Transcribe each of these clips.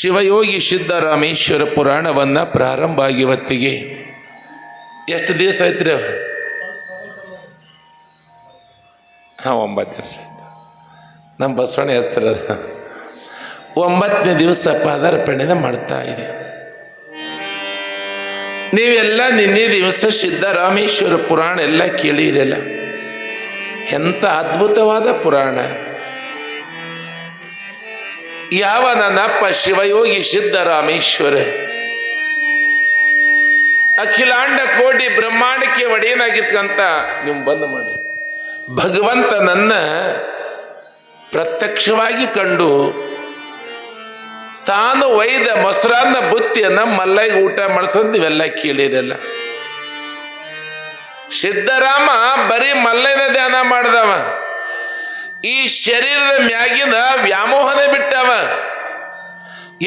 ಶಿವಯೋಗಿ ಸಿದ್ದರಾಮೇಶ್ವರ ಪುರಾಣವನ್ನು ಪ್ರಾರಂಭ ಆಗಿ ಇವತ್ತಿಗೆ ಎಷ್ಟು ದಿವಸ ಆಯ್ತು ರೀ? 9 ದಿವಸ ಆಯ್ತು. ನಮ್ಮ ಬಸವಣ್ಣ ಹೆಸರು 9ನೇ ದಿವಸ ಪಾದಾರ್ಪಣೆನ ಮಾಡ್ತಾ ಇದೆ. ನೀವೆಲ್ಲ ನಿನ್ನೆ ದಿವಸ ಸಿದ್ದರಾಮೇಶ್ವರ ಪುರಾಣ ಎಲ್ಲ ಕೇಳಿರಲ್ಲ. ಎಂಥ ಅದ್ಭುತವಾದ ಪುರಾಣ. ಯಾವ ನನ್ನಪ್ಪ ಶಿವಯೋಗಿ ಸಿದ್ದರಾಮೇಶ್ವರ ಅಖಿಲಾಂಡ ಕೋಟಿ ಬ್ರಹ್ಮಾಂಡಕ್ಕೆ ಒಡೆಯನಾಗಿರ್ಕಂತ ನೀವು ಬಂದು ಮಾಡಿ ಭಗವಂತ ನನ್ನ ಪ್ರತ್ಯಕ್ಷವಾಗಿ ಕಂಡು ತಾನು ಒಯ್ದ ಮೊಸರನ್ನ ಬುತ್ತಿಯನ್ನ ಮಲ್ಲೈಗೆ ಊಟ ಮಾಡಿಸೋದು ನೀವೆಲ್ಲ ಕೇಳಿರಲ್ಲ. ಸಿದ್ದರಾಮ ಬರೀ ಮಲ್ಲೈನ ಧ್ಯಾನ ಮಾಡ್ದವ. ಈ ಶರೀರದ ಮ್ಯಾಗಿನ ವ್ಯಾಮೋಹನೆ ಬಿಟ್ಟವ.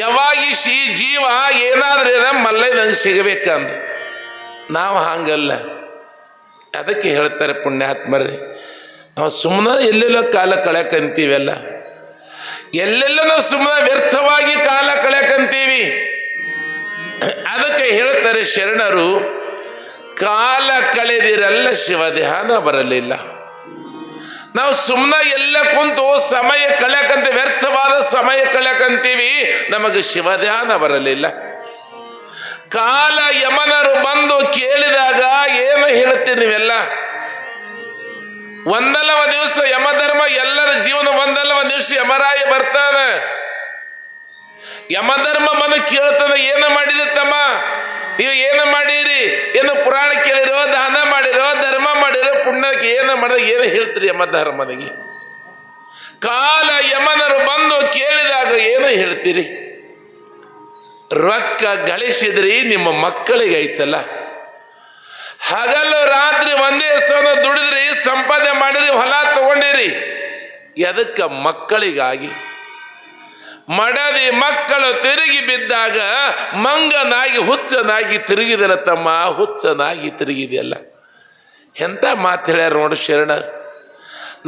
ಯಾವಾಗ ಈ ಜೀವ ಏನಾದ್ರೂ ಮಲ್ಲೈ ನಂಗೆ ಸಿಗಬೇಕಂದ. ನಾವು ಹಂಗಲ್ಲ. ಅದಕ್ಕೆ ಹೇಳ್ತಾರೆ ಪುಣ್ಯಾತ್ಮರೇ, ನಾವು ಸುಮ್ಮನೆ ಎಲ್ಲೆಲ್ಲೋ ಕಾಲ ಕಳೆಯಕಂತೀವಲ್ಲ, ಎಲ್ಲೆಲ್ಲ ನಾವು ಸುಮ್ಮನೆ ವ್ಯರ್ಥವಾಗಿ ಕಾಲ ಕಳೆಯಕಂತೀವಿ. ಅದಕ್ಕೆ ಹೇಳ್ತಾರೆ ಶರಣರು, ಕಾಲ ಕಳೆದಿರಲ್ಲ ಶಿವ ಧ್ಯಾನ ಬರಲಿಲ್ಲ. ನಾವು ಸುಮ್ಮನೆ ಎಲ್ಲ ಕುಂತು ಸಮಯ ಕಳೆಯಕಂತ ವ್ಯರ್ಥವಾದ ಸಮಯ ಕಳೆಯಕಂತೀವಿ, ನಮಗೆ ಶಿವ ಧ್ಯಾನ ಬರಲಿಲ್ಲ. ಕಾಲ ಯಮನರು ಬಂದು ಕೇಳಿದಾಗ ಏನು ಹೇಳ್ತೀರಿ ನೀವೆಲ್ಲ? ಒಂದಲ್ಲವ ದಿವಸ ಯಮಧರ್ಮ ಎಲ್ಲರ ಜೀವನ ಒಂದಲ್ಲವ ದಿವಸ ಯಮರಾಯ ಬರ್ತಾನೆ. ಯಮಧರ್ಮ ಬಂದು ಕೇಳ್ತಾನೆ, ಏನು ಮಾಡಿದೆ ತಮ್ಮ, ನೀವು ಏನು ಮಾಡಿರಿ? ಏನು ಪುರಾಣ ಕೇಳಿರೋ, ದಾನ ಮಾಡಿರೋ, ಧರ್ಮ ಮಾಡಿರೋ, ಪುಣ್ಯಕ್ಕೆ ಏನು ಮಾಡಿರೋ, ಏನು ಹೇಳ್ತೀರಿ ಯಮಧರ್ಮನಿಗೆ? ಕಾಲ ಯಮನರು ಬಂದು ಕೇಳಿದಾಗ ಏನು ಹೇಳ್ತೀರಿ? ರೊಕ್ಕ ಗಳಿಸಿದ್ರಿ ನಿಮ್ಮ ಮಕ್ಕಳಿಗೆ ಐತಲ್ಲ, ಹಗಲು ರಾತ್ರಿ ಒಂದೇ ಸಲ ದುಡಿದ್ರಿ, ಸಂಪಾದನೆ ಮಾಡಿರಿ, ಹೊಲ ತಗೊಂಡಿರಿ, ಎದಕ್ಕೆ? ಮಕ್ಕಳಿಗಾಗಿ. ಮಡದಿ ಮಕ್ಕಳು ತಿರುಗಿ ಬಿದ್ದಾಗ ಮಂಗನಾಗಿ ಹುಚ್ಚನಾಗಿ ತಿರುಗಿದರ ತಮ್ಮ, ಹುಚ್ಚನಾಗಿ ತಿರುಗಿದೆಯಲ್ಲ. ಎಂಥ ಮಾತು ಹೇಳ್ಯಾರ ನೋಡಿ ಶರಣರು.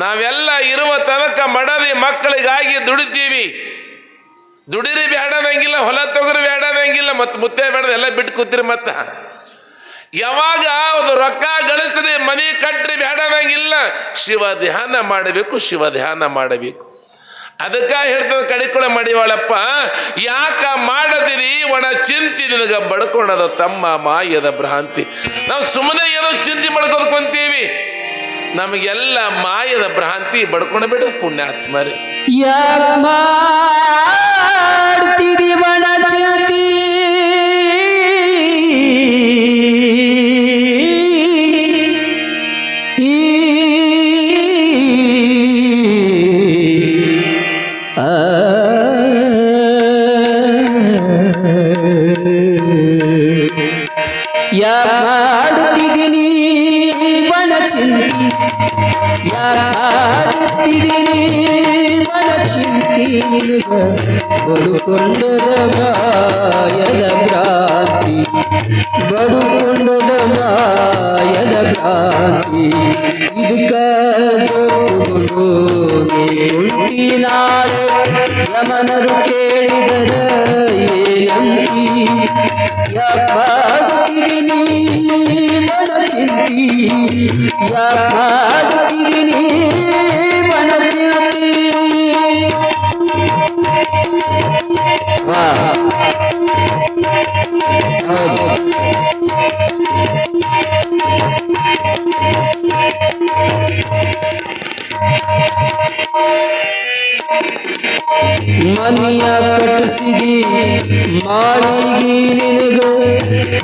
ನಾವೆಲ್ಲ ಇರುವ ತನಕ ಮಡದಿ ಮಕ್ಕಳಿಗಾಗಿ ದುಡಿತೀವಿ. ದುಡಿರಿ ಬೇಡದಂಗಿಲ್ಲ, ಹೊಲ ತೊಗರಿ ಬೇಡದಂಗಿಲ್ಲ, ಮತ್ತು ಮುತ್ತೆ ಬೇಡ, ಎಲ್ಲ ಬಿಟ್ಟು ಕೂತಿರಿ. ಮತ್ತ ಯಾವಾಗ ಒಂದು ರೊಕ್ಕ ಗಳಿಸ್ರಿ, ಮನೆ ಕಟ್ಟ್ರಿ ಬೇಡದಂಗಿಲ್ಲ, ಶಿವ ಧ್ಯಾನ ಮಾಡಬೇಕು, ಶಿವ ಧ್ಯಾನ ಮಾಡಬೇಕು. ಅದಕ್ಕ ಹೇಳ್ತದ ಕಡಿಕೊಳ ಮಾಡಿವಾಳಪ್ಪ, ಯಾಕ ಮಾಡದಿರಿ ಒಣ ಚಿಂತಿ ನಿನಗ ಬಡ್ಕೊಂಡದ ತಮ್ಮ ಮಾಯದ ಭ್ರಾಂತಿ. ನಾವು ಸುಮ್ಮನೆ ಏನೋ ಚಿಂತೆ ಬಡ್ಕೊದ್ಕೊಂತೀವಿ, ನಮಗೆಲ್ಲ ಮಾಯದ ಭ್ರಾಂತಿ ಬಡ್ಕೊಂಡು ಬಿಡೋದು ಪುಣ್ಯಾತ್ಮರೇ. ಮಾಡ್ತಿದಿ ಒಣ ಚಿಂತಿ, ಮಾಡುತ್ತಿದ್ದೀನಿ ಒಣ ಚಿಂತಿ, ಮಾಡುತ್ತಿದ್ದೀನಿ ಒಣ ಚಿಂತಿ, ನಿನಗ ಬಡುಕೊಂಡದ ಮಾಯದ ಭ್ರಾಂತಿ, ಬಡುಕೊಂಡದ ಮಾಯದ ಭ್ರಾಂತಿ. ಇದಕ್ಕ ಉಂಟಿ ನಾಳೆ ಯಮನರು ಕೇಳಿದರ ಏನಂತಿ? ಯಾಕಿದ್ದೀನಿ ಒಣ ಚಿಂತಿ, ಯಾಕಿದ್ದೀನಿ ಒಣ ಚಿಂತಿ. ಮನೆಯ ಕಟ್ಟಿಸಿದಿ ಮಾಡಿಗಿ, ನಿನಗ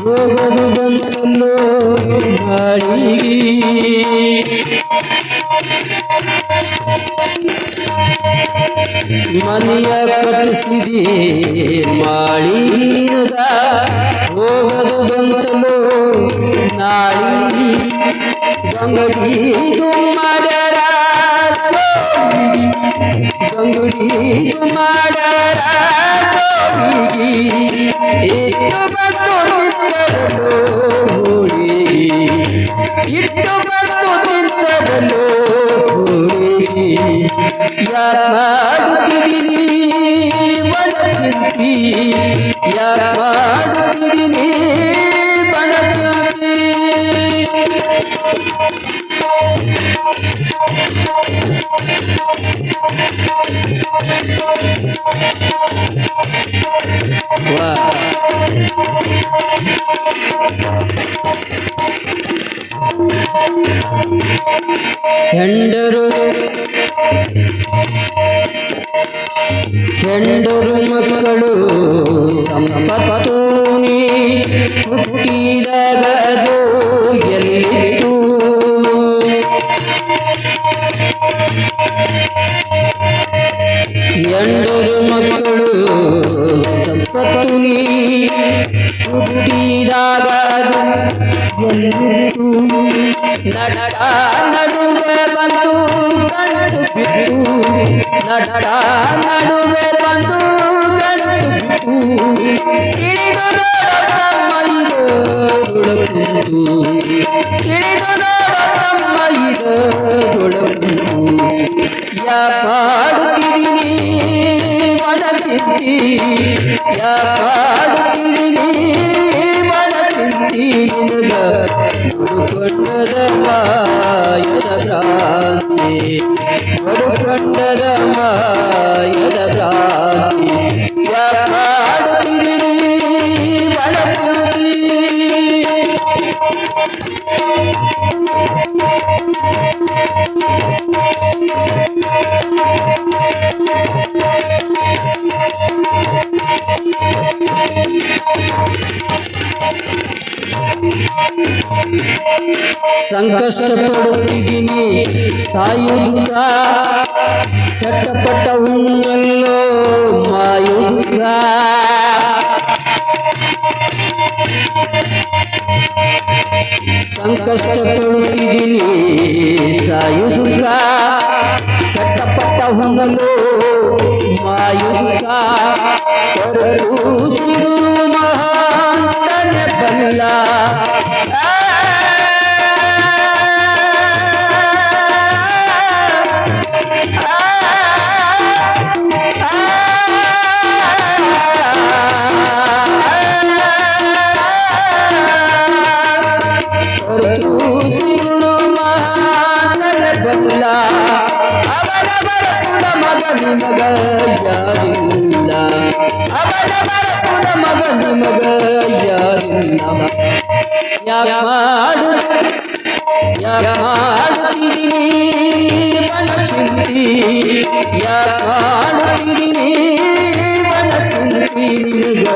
ಹೋಗದು ಬಂತಲ್ಲೋ ಮಾಡಿಗಿ. ಮನೆಯ ಕಟ್ಟಿಸಿದಿ ಮಾಡಿ, ನಿನಗ ಹೋಗದು ಬಂತಲ್ಲೋ ನಾಳಿ. ಗಂಗಡಿದು ಮಾಡ್ಯಾರ ಗಂಗುಡಿದು ಮಾಡ್ಯಾರ ಜೋಡಿಗಿ, ಇಟ್ಟು ಬಂದು ನಿಂತರಲು ಹುಡುಗಿ, ಇಟ್ಟು ಬಂದು ನಿಂತರಲು ಹುಡುಗಿ. ಯಾಕೆ ಮಾಡುತ್ತಿದ್ದೀನಿ ಬಣ ಚಿಂತಿ ಯಾಕೆ ಮಾಡುತ್ತೀರಿ ಬಣ ಚಿಂತಿ ಹೆಂಡರು ಮಕ್ಕಳು ಸಂಪತ್ತು ನೀ ಹುಟ್ಟಿದಾಗ ಅದು ಎಲ್ಲಿತ್ತು ಹೆಂಡರು ಮಕ್ಕಳು ಸಂಪತ್ತು ನೀ ಹುಟ್ಟಿದಾಗ ಅದು ಎಲ್ಲಿತ್ತು ನಡ ನಡುವೆ ಬಂದು ಗಂಟು ಬಿಟ್ಟು ನಡ ನಡುವೆ ಬಂದು ಗಂಟು ಬಿಟ್ಟು ತಿಳಿದು ನೋಡಮ್ಮ ಇದು ರುಳಕುಂಟು ತಿಳಿದು ನೋಡಮ್ಮ ಇದು ರುಳಕುಂಟು ಯಾಕಾಡುತ್ತೀರಿ ಮನ ಚಿಂತಿ ಯಾಕಾಡುತ್ತೀರಿ ಮನ ಚಿಂತಿ ನಿನಗ ಹುಡುಕೊಂಡದ ಮಾಯದ ಭ್ರಾಂತಿ ಹುಡುಕೊಂಡದ ಮಾಯದ ಭ್ರಾಂತಿ ಯಾಕಾಡುತ್ತೀರಿ ಮನ ಚಿಂತಿ ಸಂಕಷ್ಟ ಪಡುತ್ತಿದ್ದೀನಿ ಸಾಯುಗ ಸಟ್ಟಪಟ್ಟವುಲ್ಲೋ ಮಾಯುಗ ಸಂಕಷ್ಟ ಪಡುತ್ತಿದ್ದೀನಿ ಸಾಯುಗ ಸಟ್ಟಪಟ್ಟವುಲ್ಲೋ ಮಾಯುಗ ಹೊರರು ಸುರು ಮಹಾಂತನೆ ಬಲ್ಲ ಅವನ ಬರಪುನ ಮಗ ನಿಮಗ ಯಾರಿಲ್ಲ ಅವನ ಬರಪುನ ಮಗ ನಿಮಗ ಯಾರಿಲ್ಲ ಯಾಕೆ ಮಾಡುತ್ತೀರಿ ಮನ ಚಿಂತಿ ಯಾಕೆ ಮಾಡುತ್ತೀರಿ ಮನ ಚಿಂತಿ ನಿನಗ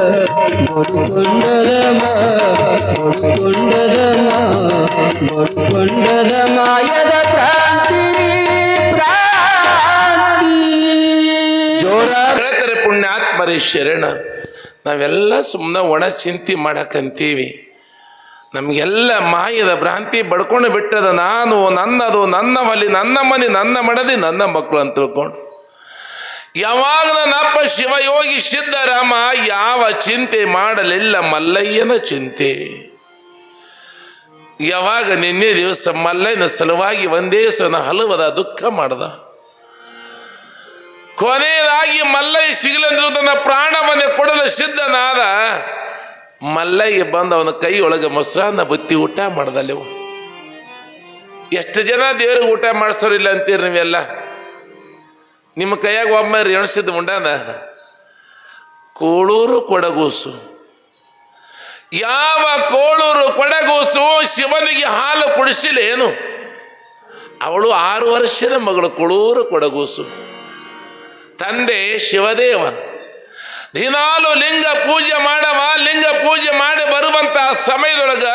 ಬಡುಕೊಂಡದ ಮಾಯದ ಕ್ರಾಂತಿ ಜೋರ ಹೇಳ್ತಾರೆ ಪುಣ್ಯಾತ್ಮರೇ ಶರಣ. ನಾವೆಲ್ಲ ಸುಮ್ಮನೆ ಒಣ ಚಿಂತೆ ಮಾಡಕ್ಕಂತೀವಿ. ನಮಗೆಲ್ಲ ಮಾಯದ ಭ್ರಾಂತಿ ಬಡ್ಕೊಂಡು ಬಿಟ್ಟದ. ನಾನು ನನ್ನದು, ನನ್ನ ಹೊಲಿ, ನನ್ನ ಮನೆ, ನನ್ನ ಮಡದಿ, ನನ್ನ ಮಕ್ಕಳು ಅಂತ ತಿಳ್ಕೊಂಡು ಯಾವಾಗ ನನ್ನಪ್ಪ ಶಿವಯೋಗಿ ಸಿದ್ದರಾಮ ಯಾವ ಚಿಂತೆ ಮಾಡಲಿಲ್ಲ, ಮಲ್ಲಯ್ಯನ ಚಿಂತೆ. ಯಾವಾಗ ನಿನ್ನೆ ದಿವಸ ಮಲ್ಲಯ್ಯನ ಸಲುವಾಗಿ ಒಂದೇ ಸಲ ಹಲವದ ದುಃಖ ಮಾಡ್ದ. ಕೊನೆಯದಾಗಿ ಮಲ್ಲಯ್ಯ ಸಿಗಲೆಂದ್ರು ತನ್ನ ಪ್ರಾಣವನ್ನೇ ಕೊಡಲು ಸಿದ್ಧನಾದ. ಮಲ್ಲಯ್ಯ ಬಂದು ಅವನ ಕೈಯೊಳಗೆ ಮೊಸರನ್ನ ಬುತ್ತಿ ಊಟ ಮಾಡ್ದಲ್ಲೆವು. ಎಷ್ಟು ಜನ ದೇವ್ರಿಗೆ ಊಟ ಮಾಡಿಸೋರಿಲ್ಲ ಅಂತೀರಿ ನೀವೆಲ್ಲ? ನಿಮ್ಮ ಕೈಯಾಗ ಒಮ್ಮೆ ಎಣಿಸಿದ್ದು ಮುಂಡಾನ ಕೋಳೂರು ಕೊಡಗೂಸು. ಯಾವ ಕೋಳೂರು ಕೊಡಗೂಸು ಶಿವನಿಗೆ ಹಾಲು ಕುಡಿಸಿಲೇನು? ಅವಳು 6 ವರ್ಷದ ಮಗಳು ಕೋಳೂರು ಕೊಡಗೂಸು. ತಂದೆ ಶಿವದೇವ ದಿನಾಲು ಲಿಂಗ ಪೂಜೆ ಮಾಡವ. ಲಿಂಗ ಪೂಜೆ ಮಾಡಿ ಬರುವಂತ ಸಮಯದೊಳಗ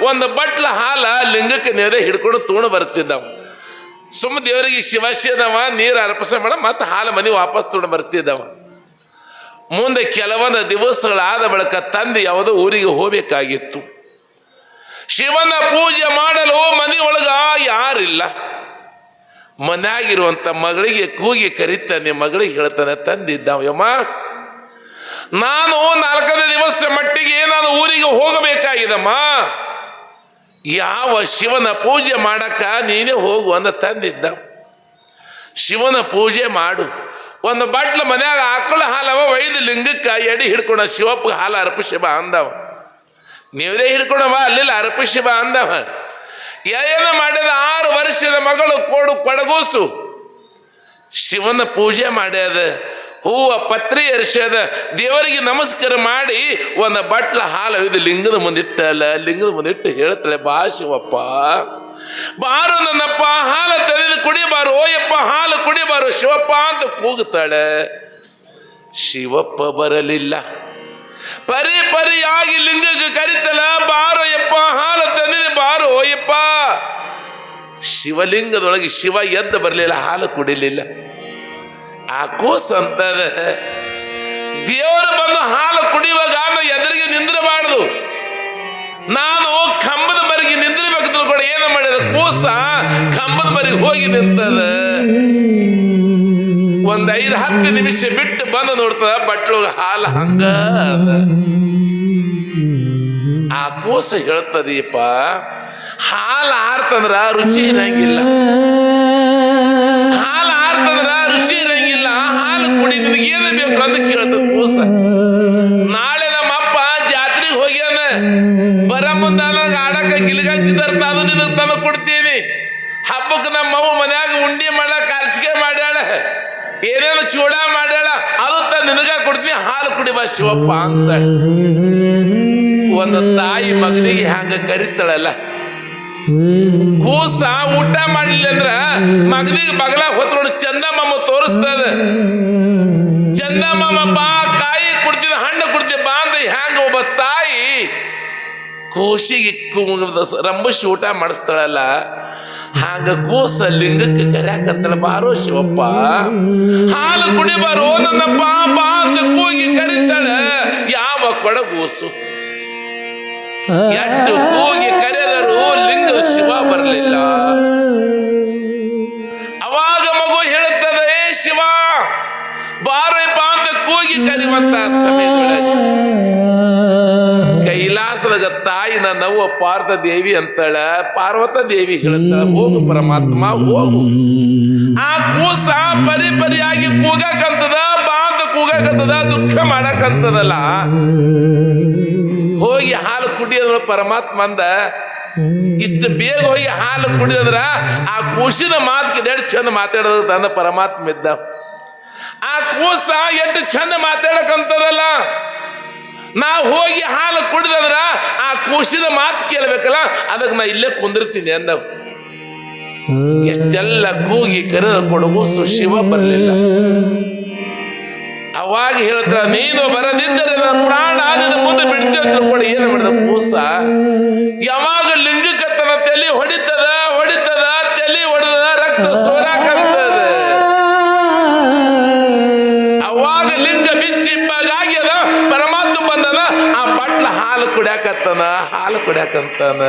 ಒಂದು ಬಟ್ಲ ಹಾಲ ಲಿಂಗಕ್ಕೆ ನೇರೆ ಹಿಡ್ಕೊಂಡು ತಗೊಂಡು ಬರ್ತಿದ್ದವ. ಸುಮ್ಮ ದೇವರಿಗೆ ಶಿವಶಿದವ ನೀರು ಅರ್ಪಣೆ ಮಾಡ ಮತ್ತೆ ಹಾಲು ಮನೆ ವಾಪಸ್ ತಗೊಂಡು ಬರ್ತಿದ್ದವ. ಮುಂದೆ ಕೆಲವೊಂದು ದಿವಸಗಳಾದ ಬಳಿಕ ತಂದೆ ಯಾವುದೋ ಊರಿಗೆ ಹೋಗಬೇಕಾಗಿತ್ತು. ಶಿವನ ಪೂಜೆ ಮಾಡಲು ಮನೆಯೊಳಗ ಯಾರಿಲ್ಲ. ಮನೆಯಾಗಿರುವಂಥ ಮಗಳಿಗೆ ಕೂಗಿ ಕರೀತಾನೆ. ಮಗಳಿಗೆ ಹೇಳ್ತಾನೆ ತಂದಿದ್ದಾವ, ಯಮ್ಮ ನಾನು 4 ದಿವಸ ಮಟ್ಟಿಗೆ ನಾನು ಊರಿಗೆ ಹೋಗಬೇಕಾಗಿದಮ್ಮ. ಯಾವ ಶಿವನ ಪೂಜೆ ಮಾಡಕ್ಕ ನೀನೇ ಹೋಗು ಅಂತ ತಂದಿದ್ದ. ಶಿವನ ಪೂಜೆ ಮಾಡು, ಒಂದು ಬಟ್ಲ ಮನ್ಯಾಗ ಆಕಳ ಹಾಲವ ಒಯ್ದು ಲಿಂಗಕ್ಕೆ ಎಡಿ ಹಿಡ್ಕೊಂಡ ಶಿವಪ್ಪ ಹಾಲು ಅರ್ಪಿಸಿ ಬಾ ಅಂದವ. ನೀವೇ ಹಿಡ್ಕೊಂಡವ ಅಲ್ಲಿಲ್ಲ ಅರ್ಪಿಸಿ ಬಾ ಅಂದವ. ಏನು ಮಾಡಿದ 6 ವರ್ಷದ ಮಗಳು ಕೊಡಗೂಸು ಶಿವನ ಪೂಜೆ ಮಾಡ್ಯದ, ಹೂವ ಪತ್ರಿ ಎರಿಸ್ಯದ, ದೇವರಿಗೆ ನಮಸ್ಕಾರ ಮಾಡಿ ಒಂದು ಬಟ್ಲ ಹಾಲು ಒಯ್ದು ಲಿಂಗದ ಮುಂದಿಟ್ಟಲ್ಲ. ಲಿಂಗದ ಮುಂದಿಟ್ಟು ಹೇಳ್ತಾಳೆ, ಬಾ ಶಿವಪ್ಪ ಬಾರು ನನ್ನಪ್ಪ ಹಾಲು ತೆಗೆದು ಕುಡಿಬಾರು, ಓಯಪ್ಪ ಹಾಲು ಕುಡಿಬಾರು ಶಿವಪ್ಪ ಅಂತ ಕೂಗುತ್ತಾಳೆ. ಶಿವಪ್ಪ ಬರಲಿಲ್ಲ. ಪರಿಯಾಗಿ ಲಿಂಗಕ್ಕೆ ಕರಿತಲ, ಬಾರೋ ಯಪ್ಪ ಹಾಲು ತಂದಿದೆ ಬಾರೋ ಓಯಪ್ಪ. ಶಿವಲಿಂಗದೊಳಗೆ ಶಿವ ಎದ್ದು ಬರಲಿಲ್ಲ, ಹಾಲು ಕುಡಿಲಿಲ್ಲ. ಆ ಕೂಸು ಅಂತದ, ದೇವರು ಬಂದು ಹಾಲು ಕುಡಿಯುವಾಗ ಎದುರಿಗೆ ನಿಂದ್ರಬಾರ್ದು. ನಾನು ಕಂಬದ ಮರಿಗೆ ನಿಂದಿರ್ಬೇಕು ತಿಳ್ಕೊಂಡು ಏನು ಮಾಡಿದ, ಕೂಸ ಕಂಬದ ಮರಿಗೆ ಹೋಗಿ ನಿಂತದ. ಒಂದ್ 5-10 ನಿಮಿಷ ಬಿಟ್ಟು ಬಂದು ನೋಡ್ತದ, ಬಟ್ಲೊಳಗ ಹಾಲು ಹಂಗ. ಆ ಕೂಸ ಹೇಳ್ತದೀಪ, ಹಾಲು ಆರ್ತಂದ್ರ ರುಚಿ ಇರಂಗಿಲ್ಲ, ಹಾಲು ಆರ್ತಂದ್ರ ರುಚಿ ಇರಂಗಿಲ್ಲ, ಹಾಲು ಕುಡಿದ ಏನು ಬೇಕು ಅಂತ ಕೇಳ್ತದ ಕೂಸ. ನಾಳೆ ನಮ್ಮಪ್ಪ ಜಾತ್ರೆಗೆ ಹೋಗ್ಯಾನ, ಬರ ಮುಂದಾನ ಆಡಕ ಗಿಲ್ಗಂಚಿ ತರ್ತಾನು, ನಿನಗೆ ತಂದು ಕೊಡ್ತೀನಿ. ಹಬ್ಬಕ್ಕೆ ನಮ್ಮವ್ವ ಮನ್ಯಾಗ ಉಂಡಿ ಮಾಡಕ್ ಕಾರ್ಚಿಗೆ ಮಾಡ್ಯಾಳ, ಏನೇನು ಚೂಡ ಮಾಡ್ಯಾಳ, ಅದು ನಿನಗ ಕೊಡ್ತೀನಿ, ಹಾಲು ಕುಡಿಬಾ ಶಿವಪ್ಪ ಅಂತ. ಒಂದು ತಾಯಿ ಮಗನಿಗೆ ಹ್ಯಾಂಗ ಕರಿತಾಳಲ್ಲ, ಕೂಸ ಊಟ ಮಾಡಲಿಲ್ಲ ಅಂದ್ರ ಮಗನಿಗೆ ಬಗಲಾಗ ಹೊತ್ಕೊಂಡು ಚಂದಮಾಮ ತೋರಿಸ್ತದ. ಚಂದಮಾಮ ಬಾ ಕಾಯಿ ಕೊಡ್ತಿದ, ಹಣ್ಣು ಕೊಡ್ತೀವಿ ಬಾ ಅಂತ ಹ್ಯಾಂಗ ಒಬ್ಬ ತಾಯಿ ಕೂಸಿಗೆ ರಂಬುಸಿ ಊಟ ಮಾಡಿಸ್ತಾಳಲ್ಲ, ಹಾಗ ಕೂಸ ಲಿಂಗಕ್ಕೆ ಕರ್ಯಾಕತ್ತಳ, ಬಾರೋ ಶಿವಪ್ಪ ಹಾಲು ಕುಡಿಬಾರೋ ನನ್ನಪ್ಪ ಬಾ ಅಂತ ಕೂಗಿ ಕರಿತಾಳ. ಯಾವ ಕೊಡಗೂಸು ಎಷ್ಟು ಕೂಗಿ ಕರೆದರು ಲಿಂಗ ಶಿವ ಬರಲಿಲ್ಲ. ಅವಾಗ ಮಗು ಹೇಳುತ್ತದೆ, ಏ ಶಿವ ಬಾರಪ್ಪ ಅಂತ ಕೂಗಿ ಕರಿವಂತ ಸಮಯದೊಳಗೆ ಕೈಲಾಸದಾಗ ತಾಯಿ ನನ್ನವ್ವ ಪಾರ್ಥ ದೇವಿ ಅಂತಾಳ. ಪಾರ್ವತ ದೇವಿ ಹೇಳ್ತಾಳ, ಹೋಗು ಪರಮಾತ್ಮ ಹೋಗು. ಆ ಕೂಸ ಪರಿಯಾಗಿ ಕೂಗಕಂತದ, ಬಾ ಅಂತ ಕೂಗಕಂತದ, ದುಃಖ ಮಾಡಕಂತದಲ್ಲ. ಹೋಗಿ ಹಾಲು ಕುಡಿಯೋದ್ರ ಪರಮಾತ್ಮ ಅಂದ, ಇಷ್ಟು ಬೇಗ ಹೋಗಿ ಹಾಲು ಕುಡಿಯೋದ್ರ ಆ ಕೂಸಿನ ಮಾತು ಎಷ್ಟು ಚಂದ ಮಾತಾಡೋದು ತಂದ ಪರಮಾತ್ಮ ಇದ್ದ. ಆ ಕೂಸ ಎಷ್ಟು ಚಂದ ಮಾತಾಡಕಂತದಲ್ಲ, ನಾ ಹೋಗಿ ಹಾಲು ಕುಡಿದ್ರ ಆ ಕೂಸಿನ ಮಾತು ಕೇಳ್ಬೇಕಲ್ಲ, ಅದಕ್ಕೆ ನಾ ಇಲ್ಲೇ ಕುಂದಿರ್ತೀನಿ ಅಂದವ್. ಎಷ್ಟೆಲ್ಲ ಕೂಗಿ ಕರೆದ ಕೊಡಗೂಸು ಶಿವ ಬರಲಿಲ್ಲ. ಅವಾಗ ಹೇಳ್ತಾರ, ನೀನು ಬರದಿದ್ದರೆ ನನ್ನ ಪ್ರಾಣ ನಿನ್ನ ಮುಂದೆ ಬಿಡ್ತೀವಿ ಅಂತ ತಿಳ್ಕೊಂಡು ಏನು ಮಾಡಿದ ಕೂಸ, ಯಾವಾಗ ಲಿಂಗಕ್ಕತ್ತನ ತಲೆ ಹೊಡಿತದ ತಲೆ ಹೊಡೆದ ರಕ್ತ ಸೋರಾಕಂತದ. ಅವಾಗ ಲಿಂಗ ಬಿಚ್ಚಿ ಆಗ್ಯದ, ಪರಮಾತ್ಮ ಬಂದನ, ಆ ಬಟ್ಲ ಹಾಲು ಕುಡ್ಯಾಕತ್ತಾನ, ಹಾಲು ಕುಡ್ಯಾಕಂತಾನ.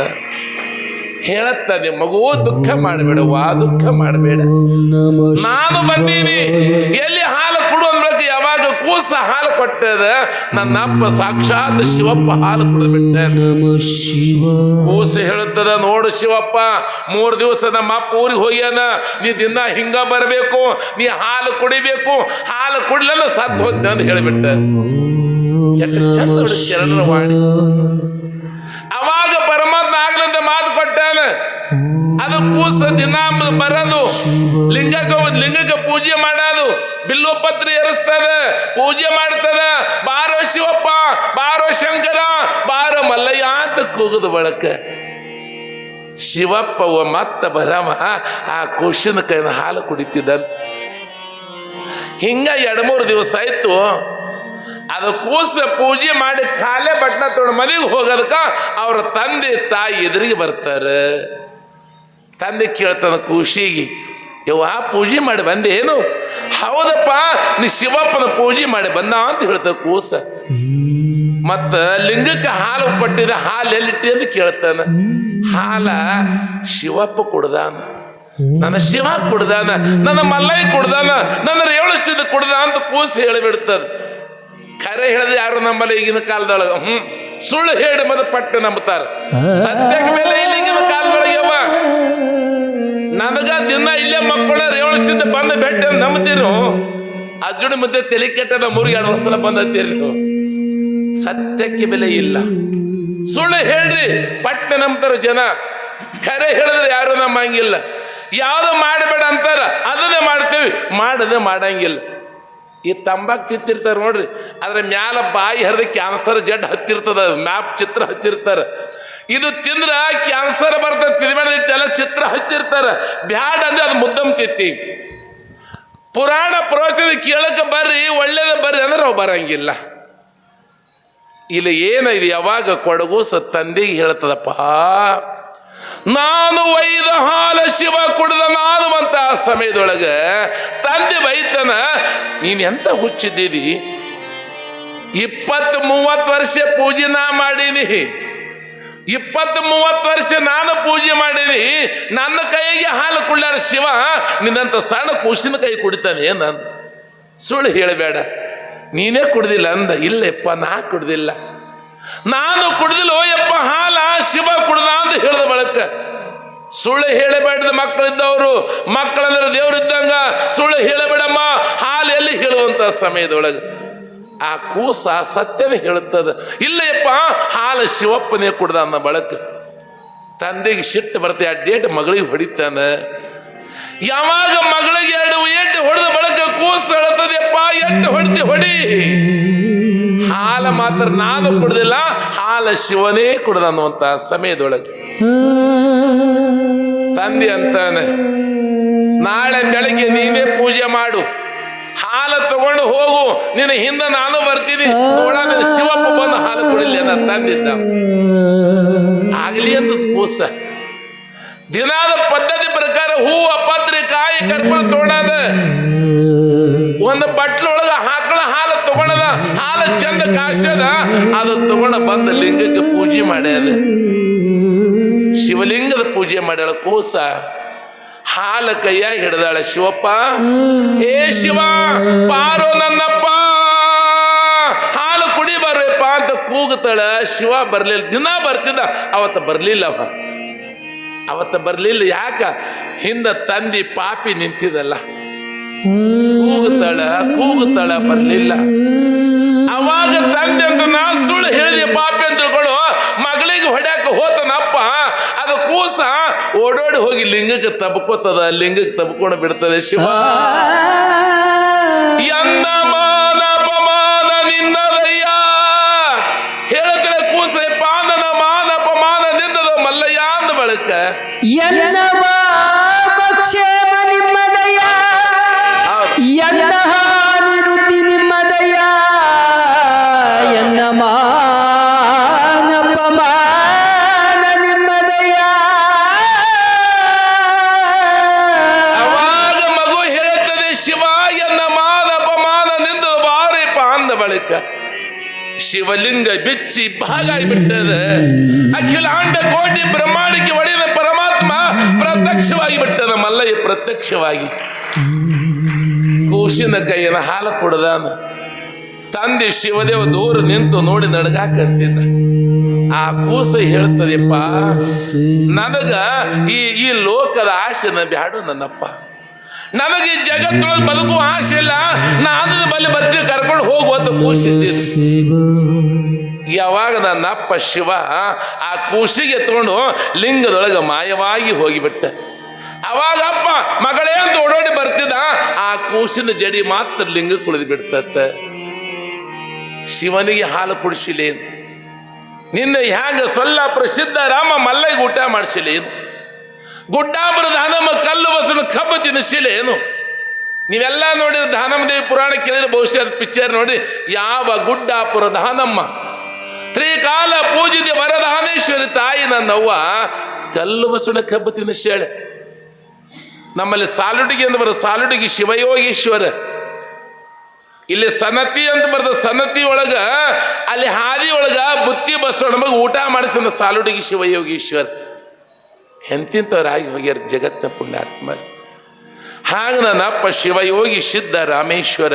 ಹೇಳತ್ತದೆ, ಮಗು ದುಃಖ ಮಾಡಬೇಡವಾ, ದುಃಖ ಮಾಡಬೇಡ, ನಾನು ಬಂದೀನಿ. ಎಲ್ಲಿ ಹಾಲು ಕೊಡು ಅಂದ್ಬೇಕು, ಯಾವಾಗ ಕೂಸ ಹಾಲು ಕೊಟ್ಟದ, ನನ್ನ ಅಪ್ಪ ಸಾಕ್ಷಾತ್ ಶಿವಪ್ಪ ಹಾಲು ಕುಡಿದ್ಬಿಟ್ಟ. ಕೂಸ ಹೇಳುತ್ತದ, ನೋಡು ಶಿವಪ್ಪ 3 ದಿವಸ ನಮ್ಮ ಅಪ್ಪ ಊರಿಗೆ ಹೋಗ್ಯಾನ, ನೀ ದಿನ ಹಿಂಗ ಬರಬೇಕು, ನೀ ಹಾಲು ಕುಡಿಬೇಕು, ಹಾಲು ಕುಡ್ಲಲ್ಲ ಸತ್ತು ಹೋಗ್ತ ಅಂತ ಹೇಳಿಬಿಟ್ಟ. ಎಷ್ಟು ಚಂದ ಶರಣರ ವಾಣಿ. ಅವಾಗ ಪರಮಾತ್ಮ ಆಗ್ಲಂತ ಮಾತು ಕೊಟ್ಟಾನ. ಅದು ಕೂಸ ದಿನ ಬರೋದು, ಲಿಂಗಕ್ಕೆ ಪೂಜೆ ಮಾಡೋದು, ಬಿಲ್ವ ಪತ್ರಿ ಏರಿಸ್ತದ, ಪೂಜೆ ಮಾಡ್ತದ. ಬಾರೋ ಶಿವಪ್ಪ, ಬಾರೋ ಶಂಕರ, ಬಾರೋ ಮಲ್ಲಯ್ಯ ಅಂತ ಕೂಗುದು ಬಳಕ ಶಿವಪ್ಪ ಮತ್ತ ಬರಮ ಆ ಕೂಸಿನ ಕೈನ ಹಾಲು ಕುಡಿತಿದ್ದಂತ. ಹಿಂಗ 2-3 ದಿವಸ ಆಯ್ತು. ಅದು ಕೂಸ ಪೂಜೆ ಮಾಡಿ ಖಾಲೆ ಬಟ್ನ ತೊಗೊಂಡು ಮನೆಗೆ ಹೋಗೋದಕ್ಕ ಅವ್ರ ತಂದೆ ತಾಯಿ ಎದುರಿಗೆ ಬರ್ತಾರೆ. ತಂದೆ ಕೇಳ್ತಾನ ಕೂಸಿಗೆ, ಯವ್ವ ಪೂಜೆ ಮಾಡಿ ಬಂದೆ ಏನು? ಹೌದಪ್ಪ, ನೀ ಶಿವಪ್ಪನ ಪೂಜೆ ಮಾಡಿ ಬಂದ ಅಂತ ಹೇಳ್ತಾವ ಕೂಸ. ಮತ್ತ ಲಿಂಗಕ್ಕೆ ಹಾಲು ಕೊಟ್ಟಿದ, ಹಾಲು ಎಲ್ಲಿಟ್ಟಿ ಅಂತ ಕೇಳ್ತಾನ. ಹಾಲ ಶಿವಪ್ಪ ಕುಡ್ದಾನ, ನನ್ನ ಶಿವ ಕುಡ್ದಾನ, ನನ್ನ ಮಲ್ಲಯ್ಯ ಕುಡ್ದಾನ, ನನ್ನ ರೇವಣಸಿದ ಕುಡ್ದ ಅಂತ ಕೂಸ ಹೇಳಿಬಿಡ್ತದ. ಖರೆ ಹೇಳಿದ ಯಾರು ನಮ್ಮಲ್ಲ ಈಗಿನ ಕಾಲದೊಳಗ. ಸುಳ್ಳು ಹೇಳಿ ಮದ ಪಟ್ಟು ನಂಬುತ್ತಾರ. ಸತ್ಯಕ್ಕೆ ಮೇಲೆ ಈಗಿನ ಕಾಲದೊಳಗೆವ ನನಗ ದಿನ ಇಲ್ಲೇ ಮಕ್ಕಳ ರೇವಣಸಿದ್ದ ಬಂದ ಬೆಟ್ಟ ನಂಬ್ತೀರು. ಅರ್ಜುನ ಮುದ್ದೆ ತಲೆ ಕೆಟ್ಟದ 3-2 ಸಲ ಬಂದತ್ತೀರಿ ನೀವು. ಸತ್ಯಕ್ಕೆ ಬೆಲೆ ಇಲ್ಲ. ಸುಳ್ಳು ಹೇಳ್ರಿ ಪಟ್ಟ ನಂಬ್ತಾರ ಜನ. ಖರೆ ಹೇಳಿದ್ರೆ ಯಾರು ನಂಬಂಗಿಲ್ಲ. ಯಾವ್ದು ಮಾಡಬೇಡ ಅಂತಾರ ಅದನ್ನೇ ಮಾಡ್ತೇವಿ, ಮಾಡದೆ ಮಾಡಂಗಿಲ್ಲ. ಈ ತಂಬಾಕು ತಿಂತಿರ್ತಾರೆ ನೋಡ್ರಿ, ಅದ್ರ ಮ್ಯಾಲ ಬಾಯಿ ಹರಿದ ಕ್ಯಾನ್ಸರ್ ಜಡ್ ಹತ್ತಿರ್ತದ, ಮ್ಯಾಪ್ ಚಿತ್ರ ಹಚ್ಚಿರ್ತಾರ. ಇದು ತಿಂದ್ರ ಕ್ಯಾನ್ಸರ್ ಬರ್ತದೆ ತಿನ್ಬೇಡ ಚಿತ್ರ ಹಚ್ಚಿರ್ತಾರ. ಬ್ಯಾಡ್ ಅಂದ್ರೆ ಅದು ಮುದ್ದಮ್ ತಿತ್ತಿ. ಪುರಾಣ ಪ್ರವಚನ ಕೇಳಕ್ಕೆ ಬರ್ರಿ, ಒಳ್ಳೇದ ಬರ್ರಿ ಅಂದ್ರೆ ನಾವು ಬರಂಗಿಲ್ಲ. ಇಲ್ಲಿ ಏನಿದೆ, ಯಾವಾಗ ಕೊಡಗೂಸ ತಂದೆಗೆ ಹೇಳ್ತದಪ್ಪ, ನಾನು ಒಯ್ದ ಹಾಲ ಶಿವ ಕುಡ್ದ ನಾನು ಅಂತ ಆ ಸಮಯದೊಳಗೆ ತಂದೆ ಬೈತನ, ನೀನ್ ಎಂತ ಹುಚ್ಚಿದ್ದೀರಿ, 20-30 ವರ್ಷ ಪೂಜೆ ನಾ ಮಾಡೀನಿ, 20-30 ವರ್ಷ ನಾನು ಪೂಜೆ ಮಾಡೀನಿ, ನನ್ನ ಕೈಗೆ ಹಾಲು ಕುಳ್ಳಾರ ಶಿವ ನಿನ್ನಂತ ಸಣ್ಣ ಕೂಸಿನ ಕೈ ಕುಡಿತಾನೆ ನಂದು. ಸುಳ್ಳು ಹೇಳಬೇಡ, ನೀನೇ ಕುಡ್ದಿಲ್ಲ ಅಂದ. ಇಲ್ಲಪ್ಪ ನಾ ಕುಡ್ದಿಲ್ಲ, ನಾನು ಕುಡ್ದಿಲ್ಲ ಯಪ್ಪ ಹಾಲ ಶಿವ ಕುಡ್ದ ಅಂತ ಹೇಳಿದ ಬಳಕ. ಸುಳ್ಳು ಹೇಳಬೇಡದ ಮಕ್ಕಳಿದ್ದವರು, ಮಕ್ಕಳಂದ್ರೆ ದೇವರಿದ್ದಂಗ ಸುಳ್ಳು ಹೇಳಬೇಡಮ್ಮ. ಹಾಲು ಎಲ್ಲಿ ಹೇಳುವಂತ ಸಮಯದೊಳಗೆ ಆ ಕೂಸ ಸತ್ಯನ ಹೇಳುತ್ತದ. ಇಲ್ಲಯ್ಯಪ್ಪ ಹಾಲು ಶಿವಪ್ಪನೇ ಕುಡ್ದ ಅನ್ನೋ ಬಳಕ ತಂದೆಗೆ ಸಿಟ್ಟು ಬರುತ್ತೆ. ಆ ಡೇಟ್ ಮಗಳಿಗೆ ಹೊಡಿತಾನ. ಯಾವಾಗ ಮಗಳಿಗೆ 2 ಏಟು ಹೊಡೆದ ಬಳಕ ಕೂಸು ಹೇಳ್ತದೆಪ್ಪ, ಎಟ್ಟು ಹೊಡಿತಿ ಹೊಡಿ, ಹಾಲು ಮಾತ್ರ ನಾನು ಕುಡ್ದಿಲ್ಲ, ಹಾಲು ಶಿವನೇ ಕುಡ್ದ ಅನ್ನುವಂತ ಸಮಯದೊಳಗೆ ತಂದೆ ಅಂತಾನೆ, ನಾಳೆ ಬೆಳಗ್ಗೆ ನೀನೇ ಪೂಜೆ ಮಾಡು, ಹಾಲು ತಗೊಂಡು ಹೋಗು, ನಿನ್ನ ಹಿಂದೆ ನಾನು ಬರ್ತೀನಿ, ನೋಡ ಶಿವಪ್ಪ ಬಂದು ಹಾಲು ಕುಡಿಲಿ ಅಂತ ತಂದಿದ್ದ. ಆಗಲಿ ಅಂತ ಕೂಸ ದಿನಾದ ಪದ್ಧತಿ ಪ್ರಕಾರ ಹೂವು ಪತ್ರಿ ಕಾಯಿ ಕರ್ಪೂರ ತಗೊಂಡದ, ಒಂದು ಬಟ್ಲೊಳಗ ಹಾಕಳ ಹಾಲು ತಗೊಂಡದ, ಹಾಲು ಚಂದ ಕಾಸದ, ಅದು ತಗೊಂಡ ಬಂದ ಲಿಂಗಕ್ಕೆ ಪೂಜೆ ಮಾಡ್ಯಾದ. ಶಿವಲಿಂಗದ ಪೂಜೆ ಮಾಡ್ಯಾಳ ಕೂಸ. ಹಾಲು ಕೈಯಾಗಿ ಹಿಡ್ದಾಳ. ಶಿವಪ್ಪ, ಏ ಶಿವ ಪಾರೋ ನನ್ನಪ್ಪ, ಹಾಲು ಕುಡಿ ಬರ್ರಪ್ಪ ಅಂತ ಕೂಗುತ್ತಾಳ. ಶಿವ ಬರ್ಲಿಲ್ಲ. ದಿನ ಬರ್ತಿದ್ದ, ಅವತ್ತು ಬರ್ಲಿಲ್ಲ. ಅವತ್ತು ಬರ್ಲಿಲ್ಲ. ಯಾಕ? ಹಿಂದ ತಂದಿ ಪಾಪಿ ನಿಂತಿದಲ್ಲ. ಕೂಗುತ್ತಾಳ ಬರ್ಲಿಲ್ಲ. ಅವಾಗ ತಂದೆ ಅಂತ ನಾ ಸುಳ್ಳು ಹೇಳಿದೆ ಪಾಪಿ ಅಂತ ತಿಳ್ಕೊಂಡು ಮಗಳಿಗೆ ಹೊಡ್ಯಾಕ ಹೋತನಪ್ಪ. ಅದು ಕೂಸ ಓಡೋಡಿ ಹೋಗಿ ಲಿಂಗಕ್ಕೆ ತಬ್ಕೋತದ, ಲಿಂಗಕ್ಕೆ ತಬ್ಕೊಂಡು ಬಿಡ್ತದೆ. ಶಿವ ಎನ್ನ ಮಾನ ಅಪಮಾನ ನಿನ್ನದಯ್ಯ ಹೇಳ್ತಾರೆ ಕೂಸ. ಪಾನನ ಮಾನ ಅಪಮಾನ ನಿಂದದ ಮಲ್ಲಯ್ಯ ಅಂದ ಬಳಕ ಎನ್ನವ ಕ್ಷೇಮ ನಿಮ್ಮದಯ್ಯ, ಎನ್ನ ನಿವೃತ್ತಿ ನಿಮ್ಮದಯ್ಯ, ಎನ್ನ ಮಾನಪಮಾನ ನಿಮ್ಮದಯ್ಯ. ಅವಾಗ ಮಗು ಹೇಳ್ತದೆ, ಶಿವ ಎನ್ನ ಮಾನಪಮಾನ ನಿಂದ ಬಾರಿಪ ಅಂದ ಬಳಿಕ ಶಿವಲಿಂಗ ಬಿಚ್ಚಿ ಭಾಗಾಗಿ ಬಿಟ್ಟದ. ಅಖಿಲಾಂಡ ಕೋಟಿ ಬ್ರಹ್ಮಾಂಡಕ್ಕೆ ಒಡೆದ ಪರಮಾತ್ಮ ಪ್ರತ್ಯಕ್ಷವಾಗಿ ಬಿಟ್ಟದ. ಮಲ್ಲಯ್ಯ ಪ್ರತ್ಯಕ್ಷವಾಗಿ ಕೂಸಿನ ಕೈಯನ್ನು ಹಾಲು ಕುಡ್ದಾನ. ತಂದೆ ಶಿವದೇವ ದೂರ ನಿಂತು ನೋಡಿ ನಡಗಾಕಂತಿದ್ದ. ಆ ಕೂಸ ಹೇಳ್ತದೆಪ್ಪ, ನನಗ ಈ ಲೋಕದ ಆಶೆನ ಬ್ಯಾಡು ನನ್ನಪ್ಪ, ನನಗೆ ಈ ಜಗತ್ತೊಳಗೆ ಬದುಕುವ ಆಸೆ ಇಲ್ಲ, ನಾನು ಬಲ್ಲಿ ಬರ್ತೀವಿ ಕರ್ಕೊಂಡು ಹೋಗುವಂತ ಕೂಸಿದ್ದೀನಿ. ಯಾವಾಗ ನನ್ನಪ್ಪ ಶಿವ ಆ ಕೂಸಿಗೆ ಎತ್ಕೊಂಡು ಲಿಂಗದೊಳಗೆ ಮಾಯವಾಗಿ ಹೋಗಿಬಿಟ್ಟ. ಅವಾಗ ಅಪ್ಪ ಮಗಳೇ ಅಂತ ಓಡೋಡಿ ಬರ್ತಿದ್ದ. ಆ ಕೂಸಿನ ಜಡಿ ಮಾತ್ರ ಲಿಂಗ ಕುಳಿದು ಬಿಡ್ತತ್ತ. ಶಿವನಿಗೆ ಹಾಲು ಕುಡಿಸಿಲೇನು, ನಿನ್ನ ಹ್ಯಾಂಗ ಸೊಲ್ಲಾಪುರ ಸಿದ್ಧ ರಾಮ ಮಲ್ಲಯ್ಯ ಊಟ ಮಾಡಿಸಿಲೇನು, ಗುಡ್ಡಾಪುರ ದಾನಮ್ಮ ಕಲ್ಲು ಬಸವನ ಕಬ್ಬ ತಿನ್ನಿಸಿಲೇನು. ನೀವೆಲ್ಲ ನೋಡಿದ್ರೆ ದಾನಮ್ಮದೇವಿ ಪುರಾಣ ಕೇಳಿದ್ರೆ ಬಹುಶಃ ಪಿಕ್ಚರ್ ನೋಡಿ. ಯಾವ ಗುಡ್ಡಾಪುರ ದಾನಮ್ಮ ತ್ರಿಕಾಲ ಪೂಜಿತ ವರದಾನೇಶ್ವರಿ ತಾಯಿ ನನ್ನವ್ವ ಕಲ್ಲು ಬಸವನ ಕಬ್ಬ ತಿನ್ನಿಸ್ಯಾಳೆ. ನಮ್ಮಲ್ಲಿ ಸಾಲುಟಿಗೆ ಅಂತ ಬರೋದು, ಸಾಲುಟಿಗೆ ಶಿವಯೋಗೀಶ್ವರ. ಇಲ್ಲಿ ಸನತಿ ಅಂತ ಬರ್ತದೆ. ಸನತಿ ಒಳಗ ಅಲ್ಲಿ ಹಾದಿ ಒಳಗ ಬುತ್ತಿ ಬಸವಣ್ಣ ನಮಗೆ ಊಟ ಮಾಡಿಸಿದ ಸಾಲುಟಿಗೆ ಶಿವಯೋಗೀಶ್ವರ. ಎಂತಿಂತವ್ರಾಗಿ ಹೋಗ್ಯಾರ ಜಗತ್ತಿನ ಪುಣ್ಯಾತ್ಮ. ಹಾಗ ನನ್ನಪ್ಪ ಶಿವಯೋಗಿ ಸಿದ್ಧ ರಾಮೇಶ್ವರ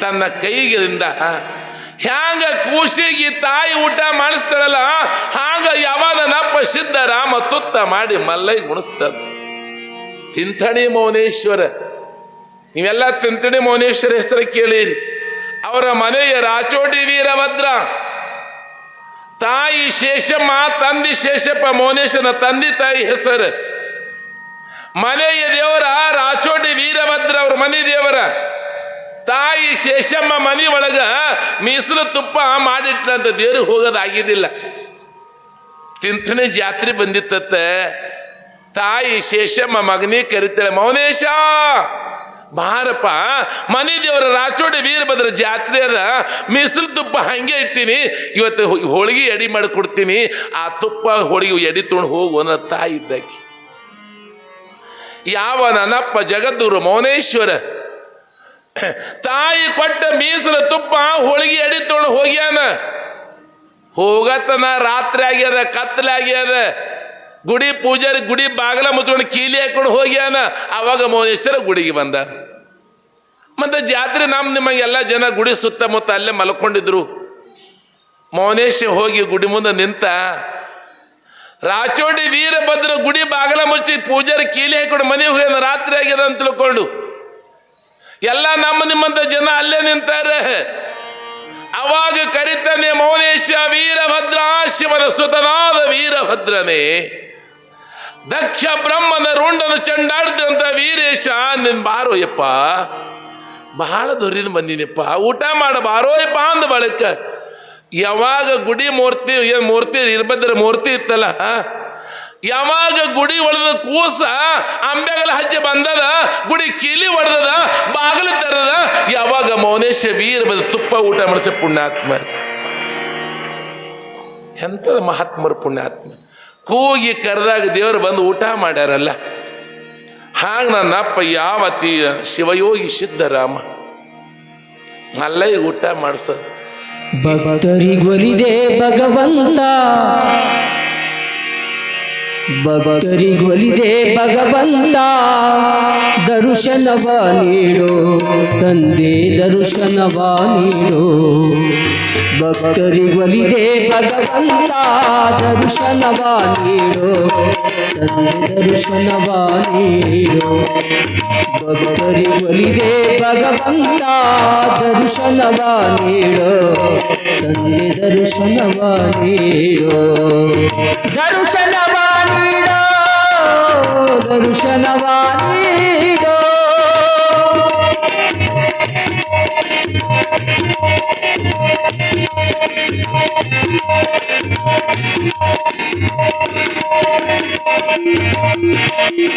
ತನ್ನ ಕೈಗಳಿಂದ ಹ್ಯಾಂಗ ಕೂಸಿಗೆ ತಾಯಿ ಊಟ ಮಾಡಿಸ್ತಾಳಲ್ಲ, ಹಾಗ ಯಾವಾಗ ನನ್ನಪ್ಪ ಸಿದ್ಧ ರಾಮ ತುತ್ತ ಮಾಡಿ ಮಲ್ಲೈ ಗುಣಿಸ್ತಾನ. ತಿಂಥಣಿ ಮೌನೇಶ್ವರ ನೀವೆಲ್ಲ ತಿಂತಣಿ ಮೌನೇಶ್ವರ ಹೆಸರು ಕೇಳಿರಿ. ಅವರ ಮನೆಯ ರಾಚೋಟಿ ವೀರಭದ್ರ, ತಾಯಿ ಶೇಷಮ್ಮ, ತಂದೆ ಶೇಷಪ್ಪ. ಮೌನೇಶ್ವರನ ತಂದೆ ತಾಯಿ ಹೆಸರು. ಮನೆಯ ದೇವರ ರಾಚೋಟಿ ವೀರಭದ್ರ ಅವ್ರ ಮನೆ ದೇವರ. ತಾಯಿ ಶೇಷಮ್ಮ ಮನೆ ಒಳಗ ಮೀಸಲು ತುಪ್ಪ ಮಾಡಿಟ್ಲಂತ. ದೇವ್ರಿಗೆ ಹೋಗೋದಾಗಿದ್ದಿಲ್ಲ. ತಿಂಥಣಿ ಜಾತ್ರೆ ಬಂದಿತ್ತತ್ತೆ. ತಾಯಿ ಶೇಷಮ್ಮ ಮಗನೇ ಕರಿತಾಳೆ, ಮೌನೇಶ ಬಾರಪ್ಪ, ಮನೆ ದೇವರ ರಾಚೋಟಿ ವೀರಭದ್ರ ಜಾತ್ರೆ ಅದ, ಮೀಸಲು ತುಪ್ಪ ಹಂಗೆ ಇಟ್ಟಿನಿ, ಇವತ್ತು ಹೋಳಿಗೆ ಎಡಿ ಮಾಡಿ ಕೊಡ್ತೀನಿ, ಆ ತುಪ್ಪ ಹೋಳಿಗೆ ಎಡಿ ತೊಗೊಂಡು ಹೋಗು ಅನ್ನೋ ತಾಯಿ ಇದ್ದಾಕಿ. ಯಾವ ನನ್ನಪ್ಪ ಜಗದ್ಗುರು ಮೌನೇಶ್ವರ ತಾಯಿ ಕೊಟ್ಟ ಮೀಸಲು ತುಪ್ಪ ಹೋಳಿಗೆ ಎಡಿ ತೊಗೊಂಡು ಹೋಗ್ಯಾನ. ಹೋಗತನ ರಾತ್ರಿ ಆಗ್ಯದ, ಕತ್ತಲೆ ಆಗ್ಯದ. ಗುಡಿ ಪೂಜಾರಿ ಗುಡಿ ಬಾಗಲ ಮುಚ್ಕೊಂಡು ಕೀಲಿ ಹಾಕೊಂಡು ಹೋಗ್ಯಾನ. ಅವಾಗ ಮೌನೇಶ್ವರ ಗುಡಿಗೆ ಬಂದ. ಮತ್ತೆ ಜಾತ್ರೆ ನಿಮಗೆಲ್ಲ ಜನ ಗುಡಿ ಸುತ್ತಮುತ್ತ ಅಲ್ಲೇ ಮಲ್ಕೊಂಡಿದ್ರು. ಮೌನೇಶ್ವರ ಹೋಗಿ ಗುಡಿ ಮುಂದೆ ನಿಂತ. ರಾಚೋಟಿ ವೀರಭದ್ರ ಗುಡಿ ಬಾಗಲ ಮುಚ್ಚಿ ಪೂಜಾರಿ ಕೀಲಿ ಹಾಕೊಂಡು ಮನೆಗೆ ಹೋಗ್ಯಾನ. ರಾತ್ರಿ ಆಗ್ಯದ ಅಂತ ತಿಳ್ಕೊಂಡು ಎಲ್ಲ ನಿಮ್ಮಂತ ಜನ ಅಲ್ಲೇ ನಿಂತಾರೆ. ಅವಾಗ ಕರಿತಾನೆ ಮೌನೇಶ, ವೀರಭದ್ರ ಶಿವನ ಸುತನಾದ ವೀರಭದ್ರನೇ, ದಕ್ಷ ಬ್ರಹ್ಮನ ರುಂಡನ ಚಂಡಾಡ್ತಂತ ವೀರೇಶ, ನಿನ್ ಬಾರೋಯಪ್ಪ, ಬಹಳ ದೂರಿನ ಬಂದಿನಪ್ಪ, ಊಟ ಮಾಡ ಬಾರೋಯಪ್ಪ ಅಂದ ಬಳಿಕ ಯಾವಾಗ ಗುಡಿ ಮೂರ್ತಿ ವೀರಭದ್ರ ಮೂರ್ತಿ ಇತ್ತಲ್ಲ, ಯಾವಾಗ ಗುಡಿ ಒಳದ ಕೂಸ ಅಂಬೆಗಲ ಹಚ್ಚಿ ಬಂದದ, ಗುಡಿ ಕೀಲಿ ಹೊಡೆದದ, ಬಾಗಿಲು ತೆರೆದ, ಯಾವಾಗ ಮೌನೇಶ ವೀರಭದ್ರ ತುಪ್ಪ ಊಟ ಮಾಡಿಸ ಪುಣ್ಯಾತ್ಮ. ಎಂಥದ ಮಹಾತ್ಮರು ಪುಣ್ಯಾತ್ಮ. ಕೂಗಿ ಕರೆದಾಗ ದೇವರು ಬಂದು ಊಟ ಮಾಡ್ಯಾರಲ್ಲ. ಹಾಗ ನನ್ನಪ್ಪ ಯಾವತ್ತಿ ಶಿವಯೋಗಿ ಸಿದ್ಧರಾಮ ಅಲ್ಲ ಈಗ ಊಟ ಮಾಡಿಸೋದು. ಭಕ್ತರಿಗೊಲಿದೆ ಭಗವಂತ, ಭಕ್ತರಿಗೊಲಿದೆ ಭಗವಂತ, ದರ್ಶನವ ನೀಡೋ ತಂದೆ ದರ್ಶನವ ನೀಡೋ. ಭಕ್ತರಿಗೊಲಿದೆ ಭಗವಂತ, ದರ್ಶನವ ನೀಡೋ ತಂದೆ ದರ್ಶನವ ನೀಡೋ. ಭಕ್ತರಿಗೊಲಿದೆ ಭಗವಂತ, ದರ್ಶನವ ನೀಡೋ ತಂದೆ ದರ್ಶನವ ನೀಡೋ. ದರ್ಶನವ ನೀಡೋ, ದರ್ಶನವ ನೀಡೋ.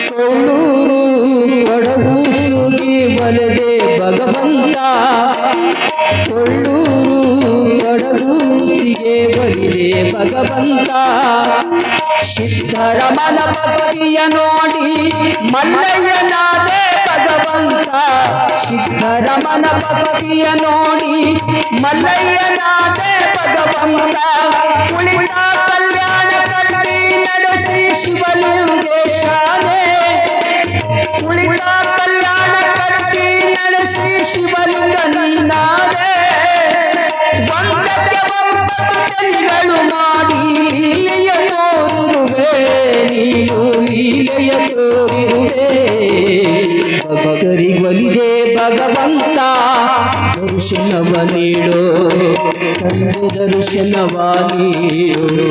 ಕೊಳ್ಳೂರು ಕೊಡಗು ಸುಗಿ ಬಲದೆ ಭಗವಂತ, ಕೊಳ್ಳೂರು ಕೊಡಗು ಸಿಗೆ ಬಲಿದೆ ಭಗವಂತ. ಸಿದ್ಧರಮನ ಭಕ್ತಿಯ ನೋಡಿ ಮಲ್ಲಯ್ಯನಾದೆ ಭಗವಂತ, ಸಿದ್ಧರಮನ ಭಕ್ತಿಯ ನೋಡಿ ಮಲ್ಲಯ್ಯನಾದೆ ಭಗವಂತ. ಕುಳಿತ ಕಲ್ಯಾಣ ಕಟ್ಟಿ ನಡೆಸಿ ಶಿವಲಿಂಗೇಶನೇ, ಕುಳಿತ ಕಲ್ಯಾಣ ಕಟ್ಟಿ ನಡೆಸಿ ಶಿವಲಿಂಗ ನೀನಾದೆ. ಒಂದಕ್ಕೆ ಒಂಬತ್ತು ತಲೆಗಳು ಮಾಡಿ ಲೀಲೆಯ ತೋರಿರುವೆ, ನೀನು ಲೀಲೆಯ ತೋರಿರುವೆ. ಭಕ್ತರಿಗೊಲಿದೆ ಭಗವಂತ, ದರ್ಶನವ ನೀಡೋ ತಂದೆ ದರ್ಶನವ ನೀಡೋ.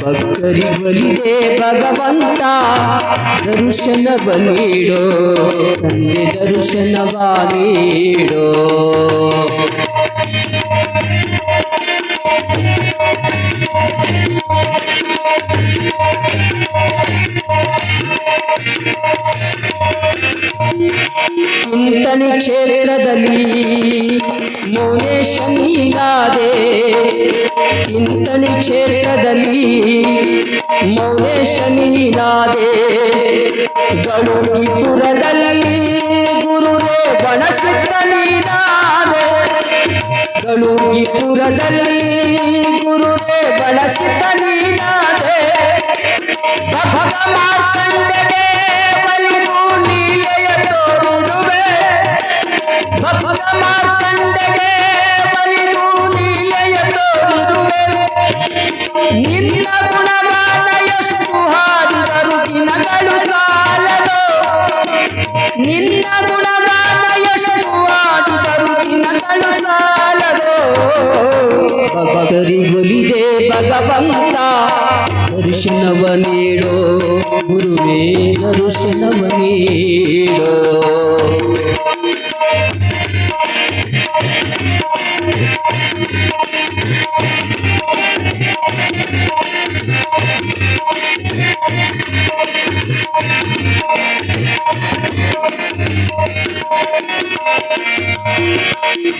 ಭಕ್ತರಿಗೊಲಿದೆ ಭಗವಂತ, ದರ್ಶನವ ನೀಡೋ ತಂದೆ ದರ್ಶನವ ನೀಡೋ. ಚಿಂತನೆ ಕ್ಷೇತ್ರದಲ್ಲಿ ಮೌನೇಶ ನೀನಾದೆ, ಚಿಂತನೆ ಕ್ಷೇತ್ರದಲ್ಲಿ ಮೌನೇಶ ನೀನಾದೆ. ಗಳುಪುರದಲ್ಲಿ ಗುರುರೇ ಬನಶಿಷ್ಟ ನೀನಾದೆ, ಗಳುಪುರದಲ್ಲಿ ಗುರುರೇ ಬನಶಿಷ್ಟ ನೀನಾದೆ. ಭಕ್ತ ಮಾರ್ಕಂಡೆಗೆ ಬಲಿದು ಲೀಲೆಯ ತೋರಿರುವೆ, ಭಕ್ತ ಮಾರ್ಕಂಡೆಗೆ ಬಲಿದು ಲೀಲೆಯ ತೋರಿರುವೆ. ನಿನ್ನ ಗುಣಗಾನ ಎಷ್ಟು ಹಾಡಿದರು ದಿನಗಳು ಸಾಲದು, ನಿನ್ನ ಗುಣಗಾನ ಸಾಲದೋ ಭಕ್ತರಿಗೊಲಿದೆ ಭಗವಂತ ದರ್ಶನವ ನೀಡೋ ಗುರುವೇ ದರ್ಶನವ ನೀಡೋ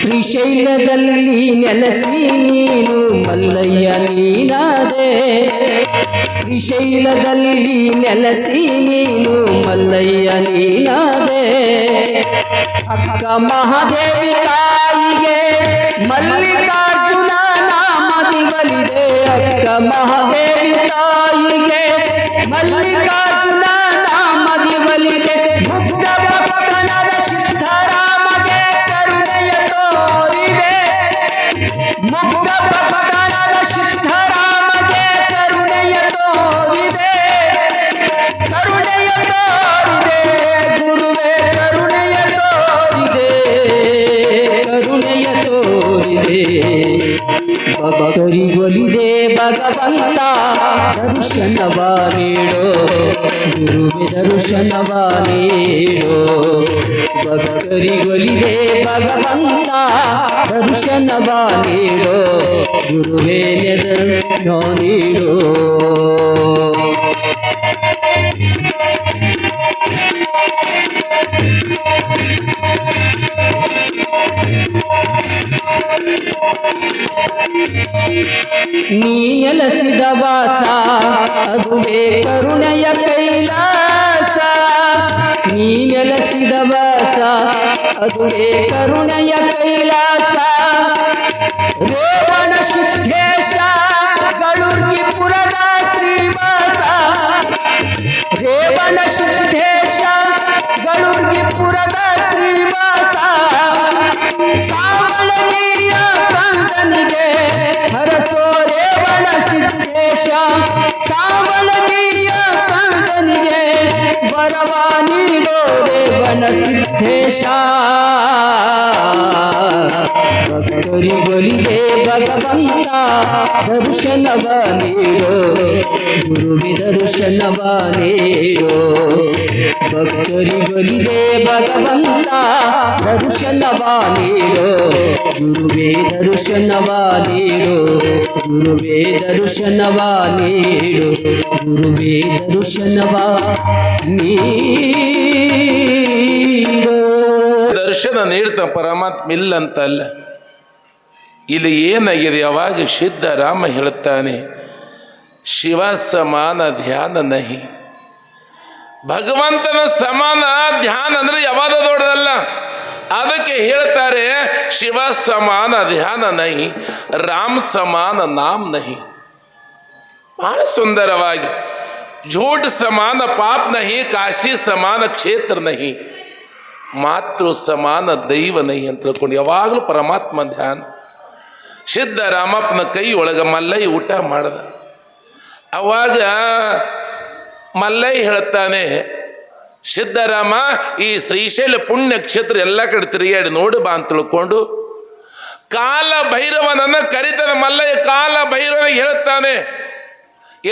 ಶ್ರೀಶೈಲದಲ್ಲಿ ನೆಲೆಸಿ ನೀನು ಮಲ್ಲಯ್ಯ ನೀನಾದೆ ಶ್ರೀಶೈಲದಲ್ಲಿ ನೆಲೆಸಿ ನೀನು ಮಲ್ಲಯ್ಯ ನೀನಾದೆ ಅಕ್ಕ ಮಹಾದೇವಿ ತಾಯಿಗೆ ಮಲ್ಲಿಕಾರ್ಜುನ ನಾಮದಿಗಳಿದೆ ಅಕ್ಕ ಮಹಾದೇವಿ ತಾಯಿಗೆ ಮಲ್ಲಿಕಾರ್ಜುನ ನಾಮದಿಗಳಿದೆ ಮುಗ್ಧ ಭಕ್ತನಾದ ಸಿದ್ಧರಾಮಗೆ ಕರುಣೆಯ ತೋರಿದೆ ಮುಗ್ಧ ಭಕ್ತನಾದ ಸಿದ್ಧರಾಮಗೆ ಕರುಣೆಯ ತೋರಿದೆ ಗುರುವೇ ಕರುಣೆಯ ತೋರಿದೆ ಭಕ್ತರಿಗೊಲಿದೆ ಭಗವಂತ ದರ್ಶನವ ನೀಡೋ ಗುರುವೇ ದರ್ಶನವ ನೀಡೋ ಭಕ್ತರಿಗೊಲಿದೆ ಭಗವಂತ ದರ್ಶನವ ನೀಡೋ ಗುರುವೇ ದರ್ಶನ ನೀಡೋ ನೀ ನೆಲೆಸಿದ ವಾಸ ಅದುವೇ ಕರುಣೆಯ ಕೈಲಾಸ ನೀ ನೆಲೆಸಿದ ವಾಸ ಅದುವೇ ಕರುಣೆಯ ಕೈಲಾಸ ರೇವಣ ಸಿದ್ಧೇಶ ಗಳೂರ್ಗಿಪುರದ ಶ್ರೀವಾಸ ರೇವಣ ಸಿದ್ಧೇಶ ಗಳೂರ್ಗಿಪುರದ ಶ್ರೀವಾಸ ಸಾವಳಗಿರಿಯ ಕಂದನಿಗೆ ಹರಸೋ ರೇವಣ ಸಿದ್ಧೇಶ ಸಾವಳಗಿರಿಯ ಕಂದನಿಗೆ ವರವ ನೀಡೋ ರೇವಣ ಸಿದ್ಧೇಶ ಭಕ್ತರಿಗೊಲಿದೆ ಭಗವಂತ ದರ್ಶನವ ನೀಡೋ ಗುರುವೇ ದರ್ಶನವ ನೀಡೋ ಭಕ್ತರಿಗೊಲಿದೆ ಭಗವಂತ ದರ್ಶನವ ನೀಡೋ ಗುರುವೇ ದರ್ಶನವ ನೀಡೋ ಗುರುವೇ ದರ್ಶನವ ನೀಡೋ ಗುರುವೇ ದರ್ಶನವ ನೀಡೋ ದರ್ಶನ ನೀಡ್ತಾ ಪರಮಾತ್ಮ ಇಲ್ಲಂತಲ್ಲ. ಇಲ್ಲಿ ಏನಾಗಿದೆ, ಅವಾಗ ಸಿದ್ಧರಾಮ ಹೇಳುತ್ತಾನೆ, ಶಿವ ಸಮಾನ ಧ್ಯಾನ ನಹಿ. ಭಗವಂತನ ಸಮಾನ ಧ್ಯಾನ ಅಂದ್ರೆ ಯಾವಾಗ ದೊಡ್ಡದಲ್ಲ. ಅದಕ್ಕೆ ಹೇಳ್ತಾರೆ ಶಿವ ಸಮಾನ ಧ್ಯಾನ ನಹಿ, ರಾಮ್ ಸಮಾನ ನಾಮ್ ನಹಿ. ಬಹಳ ಸುಂದರವಾಗಿ, झूठ समान पाप नहीं, काशी समान ಕ್ಷೇತ್ರ नहीं, ಮಾತೃ ಸಮಾನ ದೈವ ನಹಿ ಅಂತ ತಿಳ್ಕೊಂಡು ಯಾವಾಗಲೂ ಪರಮಾತ್ಮ ಧ್ಯಾನ. ಸಿದ್ಧರಾಮಪ್ಪನ ಕೈ ಒಳಗೆ ಮಲ್ಲೈ ಊಟ ಮಾಡ್ದ. ಅವಾಗ ಮಲ್ಲೈ ಹೇಳ್ತಾನೆ, ಸಿದ್ಧರಾಮ ಈ ಶ್ರೀಶೈಲ ಪುಣ್ಯ ಕ್ಷೇತ್ರ ಎಲ್ಲ ಕಡೆ ತಿರುಗಾಡಿ ನೋಡು ಬಾ ಅಂತ ತಿಳ್ಕೊಂಡು ಕಾಲ ಭೈರವನನ್ನು ಕರಿತಾನೆ. ಮಲ್ಲಯ್ಯ ಕಾಲ ಭೈರವನಿಗೆ ಹೇಳ್ತಾನೆ,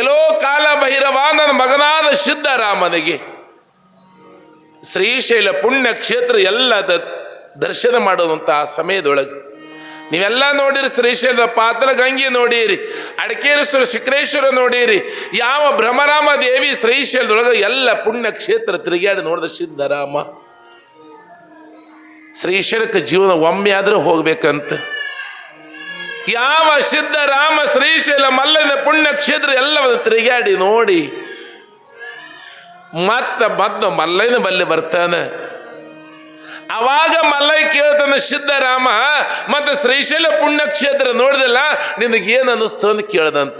ಎಲ್ಲೋ ಕಾಲ ಭೈರವ, ನನ್ನ ಮಗನಾದ ಸಿದ್ಧರಾಮನಿಗೆ ಶ್ರೀಶೈಲ ಪುಣ್ಯ ಕ್ಷೇತ್ರ ಎಲ್ಲ ದರ್ಶನ ಮಾಡೋದಂತ ಆ ಸಮಯದೊಳಗೆ ನೀವೆಲ್ಲ ನೋಡಿರಿ. ಶ್ರೀಶೈಲದ ಪಾತ್ರ ಗಂಗೆ ನೋಡಿರಿ, ಅಡಕೇಶ್ವರ ಶಿಖರೇಶ್ವರ ನೋಡಿರಿ, ಯಾವ ಭ್ರಮರಾಮ ದೇವಿ ಶ್ರೀಶೈಲದೊಳಗೆ ಎಲ್ಲ ಪುಣ್ಯ ಕ್ಷೇತ್ರ ತಿರುಗಾಡಿ ನೋಡಿದ ಸಿದ್ಧರಾಮ. ಶ್ರೀಶೈಲಕ್ಕೆ ಜೀವನ ಒಮ್ಮೆ ಆದರೂ ಹೋಗ್ಬೇಕಂತ ಯಾವ ಸಿದ್ಧರಾಮ ಶ್ರೀಶೈಲ ಮಲ್ಲನ ಪುಣ್ಯ ಕ್ಷೇತ್ರ ಎಲ್ಲವನ್ನು ತಿರುಗಾಡಿ ನೋಡಿ ಮತ್ತ ಮಲ್ಲಯ್ಯನ ಬಲ್ಲಿ ಬರ್ತಾನೆ. ಅವಾಗ ಮಲ್ಲಯ್ಯ ಕೇಳ್ತಾನೆ, ಸಿದ್ಧರಾಮ ಮತ್ತೆ ಶ್ರೀಶೈಲ ಪುಣ್ಯಕ್ಷೇತ್ರ ನೋಡಿದಲ್ಲ, ನಿನಗೇನು ಅನ್ನಿಸ್ತು ಅಂತ ಕೇಳ್ದಂತ.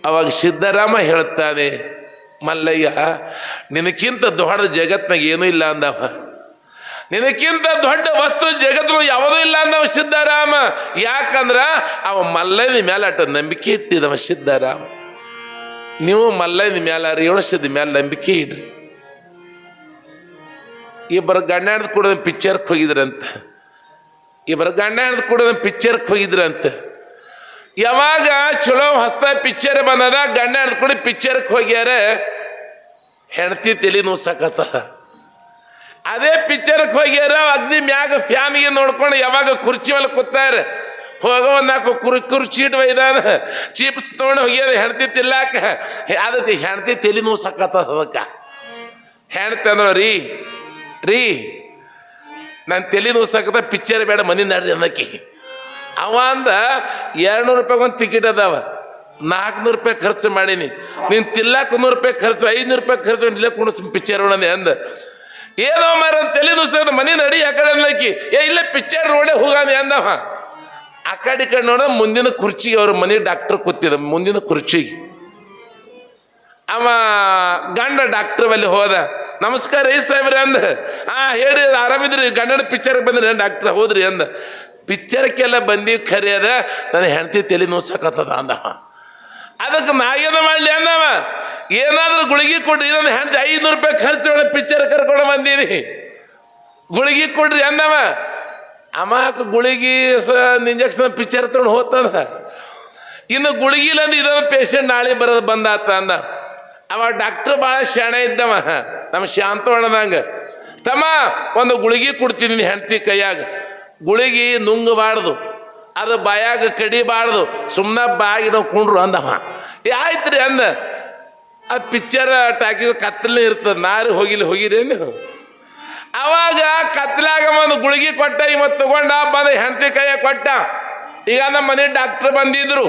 ಅವಾಗ ಸಿದ್ಧರಾಮ ಹೇಳ್ತಾನೆ, ಮಲ್ಲಯ್ಯ ನಿನಕ್ಕಿಂತ ದೊಡ್ಡ ಜಗತ್ನಾಗ ಏನೂ ಇಲ್ಲ ಅಂದವ, ನಿನಕ್ಕಿಂತ ದೊಡ್ಡ ವಸ್ತು ಜಗತ್ತು ಯಾವುದೂ ಇಲ್ಲ ಅಂದವ ಸಿದ್ಧರಾಮ. ಯಾಕಂದ್ರ ಅವ ಮಲ್ಲಯ್ಯನ ಮೇಲೆ ಅಟ ನಂಬಿಕೆ ಇಟ್ಟಿದವ ಸಿದ್ಧರಾಮ. ನೀವು ಮಲ್ಲಯ್ಯನ ಮೇಲೆ ರೇವಣಸಿದ್ದ ಮೇಲೆ ನಂಬಿಕೆ ಇಡ್ರಿ. ಇಬ್ಬರು ಗಣ್ಯಾಡ್ದು ಕೂಡ ಪಿಕ್ಚರ್ಗೆ ಹೋಗಿದ್ರಂತ. ಇಬ್ಬರು ಗಂಡ ಹೆಣ್ದು ಕೂಡ ಪಿಕ್ಚರ್ಗೆ ಹೋಗಿದ್ರಂತೆ. ಯಾವಾಗ ಚಲೋ ಹೊಸ ಪಿಕ್ಚರ್ ಬಂದದ ಗಂಡ ಹೆಣ್ದು ಕೂಡ ಪಿಕ್ಚರ್ಗೆ ಹೋಗ್ಯಾರ. ಹೆಂಡತಿ ತಲೆ ನೋಸಾಕತ್ತ. ಅದೇ ಪಿಕ್ಚರ್ಗೆ ಹೋಗ್ಯಾರ, ಅಗ್ನಿ ಮ್ಯಾಗ ಫ್ಯಾನ್ಗೆ ನೋಡ್ಕೊಂಡು ಯಾವಾಗ ಕುರ್ಚಿ ಮೇಲೆ ಕೂತಾರ. ಹೋಗೋ ಒಂದು ನಾಲ್ಕು ಕುರ್ಚಿ ಇಟ್ಟು ಒಯ್ದಾನ, ಚಿಪ್ಸ್ ತೊಗೊಂಡು ಹೋಗ್ಯಾರ ಹೆಂಡತಿ ತಿಲ್ಲಾಕ. ಅದಕ್ಕೆ ಹೆಂಡತಿ ತಲೆ ನೋಸಾಕತ್ತದ. ಅದಕ್ಕೆ ಹೆಂಡತಿ ಅಂದ್ರು, ರೀ ನಾನು ತಲೆ ನೋಸಾಕತ್ತ, ಪಿಕ್ಚರ್ ಬೇಡ ಮನೆ ನಡ್ರಿ ಅನ್ನಕ್ಕೆ. ಅವ ಅಂದ 200 ರೂಪಾಯಿಗೆ ಒಂದು ಟಿಕೆಟ್ ಅದಾವ, 400 ರೂಪಾಯಿ ಖರ್ಚು ಮಾಡೀನಿ, ನೀನು ತಿಲ್ಲಾಕ 100 ರೂಪಾಯಿ ಖರ್ಚು, 500 ರೂಪಾಯಿ ಖರ್ಚು ಇಲ್ಲೇ ಕುಣಿಸ್ ಪಿಕ್ಚರ್ ನೋಡಂದೆ ಅಂದ. ಏನೋ ಮಾರ ತಲೆ ನುಸದ ಮನೆ ನಡಿ ಆ ಕಡೆ ಅಂದಕಿ. ಇಲ್ಲೇ ಪಿಕ್ಚರ್ ನೋಡೇ ಹೋಗಂದೆ ಅಂದವ. ಆ ಕಡೆ ಈ ಕಡೆ ನೋಡ ಮುಂದಿನ ಕುರ್ಚಿಗೆ ಅವ್ರ ಮನೆ ಡಾಕ್ಟರ್ ಕೂತಿದ ಮುಂದಿನ ಕುರ್ಚಿಗೆ. ಅವ ಗಂಡ ಡಾಕ್ಟರ್ ಬಲ್ಲಿ ಹೋದ. ನಮಸ್ಕಾರ ರೀ ಸಾಹೇಬ್ರಿ ಅಂದ. ಹೇಳಿ ಆರಾಮಿದ್ರಿ, ಗಂಡನ ಪಿಕ್ಚರ್ಗೆ ಬಂದ್ರಿ ಡಾಕ್ಟ್ರ್? ಹೋದ್ರಿ ಅಂದ. ಪಿಕ್ಚರ್ಕ್ಕೆಲ್ಲ ಬಂದೀವಿ ಖರೆ ಅದ, ನನ್ನ ಹೆಂಡತಿ ತಲೆ ನೋಸಾಕತ್ತದ ಅಂದವ. ಅದಕ್ಕೆ ನಾಗೇನ ಮಾಡಲಿ ಅಂದವ. ಏನಾದರೂ ಗುಳಿಗೆ ಕೊಡ್ರಿ, ಇದೊಂದು ಹೆಂಡತಿ 500 ರೂಪಾಯಿ ಖರ್ಚು ಮಾಡಿ ಪಿಕ್ಚರ್ ಕರ್ಕೊಂಡು ಬಂದೀನಿ, ಗುಳಿಗೆ ಕೊಡ್ರಿ ಅಂದವ. ಅಮಾಕ ಗುಳಿಗೆ ಇಂಜೆಕ್ಷನ್ ಪಿಕ್ಚರ್ ತೊಗೊಂಡು ಹೋಗ್ತದ. ಇನ್ನು ಗುಳಿಗಿಲ್ಲ ಅಂದ್ರೆ ಇದೊಂದು ಪೇಷಂಟ್ ನಾಳೆ ಬರೋದು ಬಂದಾತ ಅಂದ. ಅವ ಡಾಕ್ಟ್ರ್ ಭಾಳ ಶಾಣೆ ಇದ್ದವ, ನಮ್ಮ ಶಾಂತವಣ್ಣದಂಗೆ. ತಮ್ಮ ಒಂದು ಗುಳಿಗೆ ಕೊಡ್ತೀನಿ ಹೆಂಡತಿ ಕೈಯಾಗ, ಗುಳಿಗೆ ನುಂಗಬಾರ್ದು, ಅದು ಬಾಯಾಗ ಕಡಿಬಾರ್ದು, ಸುಮ್ಮನೆ ಬಾಯಿಗೆ ನಾವು ಕುಂಡ್ರು ಅಂದವ. ಆಯ್ತು ರೀ ಅಂದ. ಆ ಪಿಕ್ಚರ್ ಟಾಕಿದ ಕತ್ತಲೇ ಇರ್ತದೆ, ನಾರು ಹೋಗಿರಿ ನೀವು. ಅವಾಗ ಕತ್ಲಾಗ ಒಂದು ಗುಳಿಗೆ ಕೊಟ್ಟ, ಇವತ್ತು ತಗೊಂಡ ಬಂದ ಹೆಂಡತಿ ಕೈಯಾಗ ಕೊಟ್ಟ. ಈಗ ನಮ್ಮ ಮನೆ ಡಾಕ್ಟ್ರ್ ಬಂದಿದ್ರು,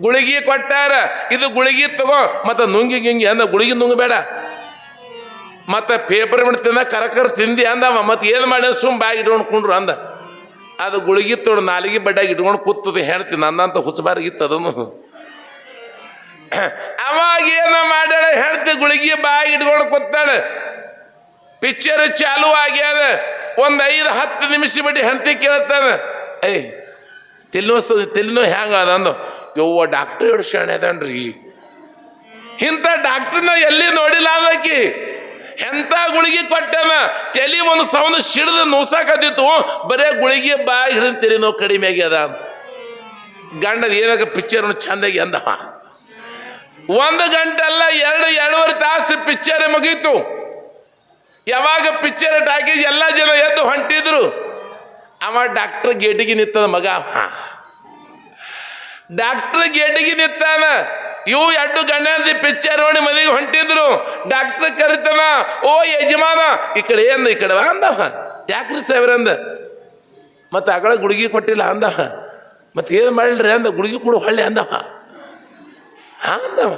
ಗುಳಿಗೆ ಕೊಟ್ಟಾರ, ಇದು ಗುಳಿಗೆ ತಗೋ ಮತ್ತು ನುಂಗಿ ಅಂದ. ಗುಳಿಗೆ ನುಂಗಬೇಡ, ಮತ್ತು ಪೇಪರ್ ಮಿಡ್ ತಿಂದ ಕರಕರ ತಿಂದಿ ಅಂದವ. ಮತ್ತು ಏನು ಮಾಡಿ ಸುಮ್ಮ ಬಾಗಿ ಇಟ್ಕೊಂಡ್ರು ಅಂದ. ಅದು ಗುಳಿಗೆ ತೊಗೊಂಡು ನಾಲಿಗೆ ಬಡ್ಡಾಗಿ ಇಟ್ಕೊಂಡು ಕೂತದೆ ಹೆಣ್ತಿ. ನನ್ನಂತ ಹುಚ್ಚಬಾರಿಗಿತ್ತು ಅದನ್ನು. ಅವಾಗ ಏನು ಮಾಡ್ಯಾಳ ಹೆಣ್ತಿ, ಗುಳಿಗೆ ಬಾಗಿ ಇಟ್ಕೊಂಡು ಕೂತಾಳೆ. ಪಿಕ್ಚರ್ ಚಾಲು ಆಗ್ಯಾದ. ಒಂದು 5-10 ನಿಮಿಷ ಬಿಟ್ಟು ಹೆಂಡತಿ ಕೇಳ್ತಾನೆ, ತೆಲಿನೋ ಹ್ಯಾಂಗ ಅದ ಅಂದು. ಯವ್ವ ಡಾಕ್ಟ್ರ್ ಎಷ್ಟು ಶಾಣೆ ಅದನ್ರಿ, ಇಂಥ ಡಾಕ್ಟ್ರನ್ನ ಎಲ್ಲಿ ನೋಡಿಲ್ಲ ಅನ್ನಕಿ. ಎಂಥ ಗುಳಿಗೆ ಕೊಟ್ಟನ, ತಲೆ ಒಂದು ಸೌಂಡ್ ಸಿಡಿದು ನೋಸಾಕತ್ತಿತ್ತು, ಬರೇ ಗುಳಿಗೆ ಬಾಯಿ ಹಿಡಿದು ತೆಲಿನೋ ಕಡಿಮೆ ಆಗ್ಯದ. ಗಂಡದ ಏನಾಗ ಪಿಕ್ಚರ್ ಚಂದಾಗಿ ಅಂದವ. 1 ಗಂಟೆ ಅಲ್ಲ 2-2.5 ತಾಸು ಪಿಕ್ಚರ್ ಮುಗೀತು. ಯಾವಾಗ ಪಿಕ್ಚರ್ ಟಾಕೀಸ್ ಎಲ್ಲ ಜನ ಎದ್ದು ಹೊಂಟಿದ್ರು. ಅವ ಡಾಕ್ಟ್ರ್ ಗೇಟಿಗೆ ನಿಂತದ ಮಗ. ಡಾಕ್ಟ್ರ್ ಗೇಟಿಗೆ ನಿಂತಾನ. ಇವು 2 ಗಂಡಂದಿ ಪಿಕ್ಚರ್ ನೋಡಿ ಮನೆಗೆ ಹೊಂಟಿದ್ರು. ಡಾಕ್ಟ್ರ್ ಕರಿತಾನ, ಓ ಯಜಮಾನ ಈ ಕಡೆ ಈ ಕಡೆ ಅಂದವ. ಯಾಕ್ರಿ ಸಾಹೇಬ್ರ ಅಂದ. ಮತ್ತು ಆಗಳ ಗುಳಿಗೆ ಕೊಟ್ಟಿಲ್ಲ ಅಂದವ. ಮತ್ತು ಏನು ಮಾಡಲ್ರಿ ಅಂದ. ಗುಳಿಗೆ ಕೊಡು ಹೊಳ್ಳಿ ಅಂದವ. ಅಂದವ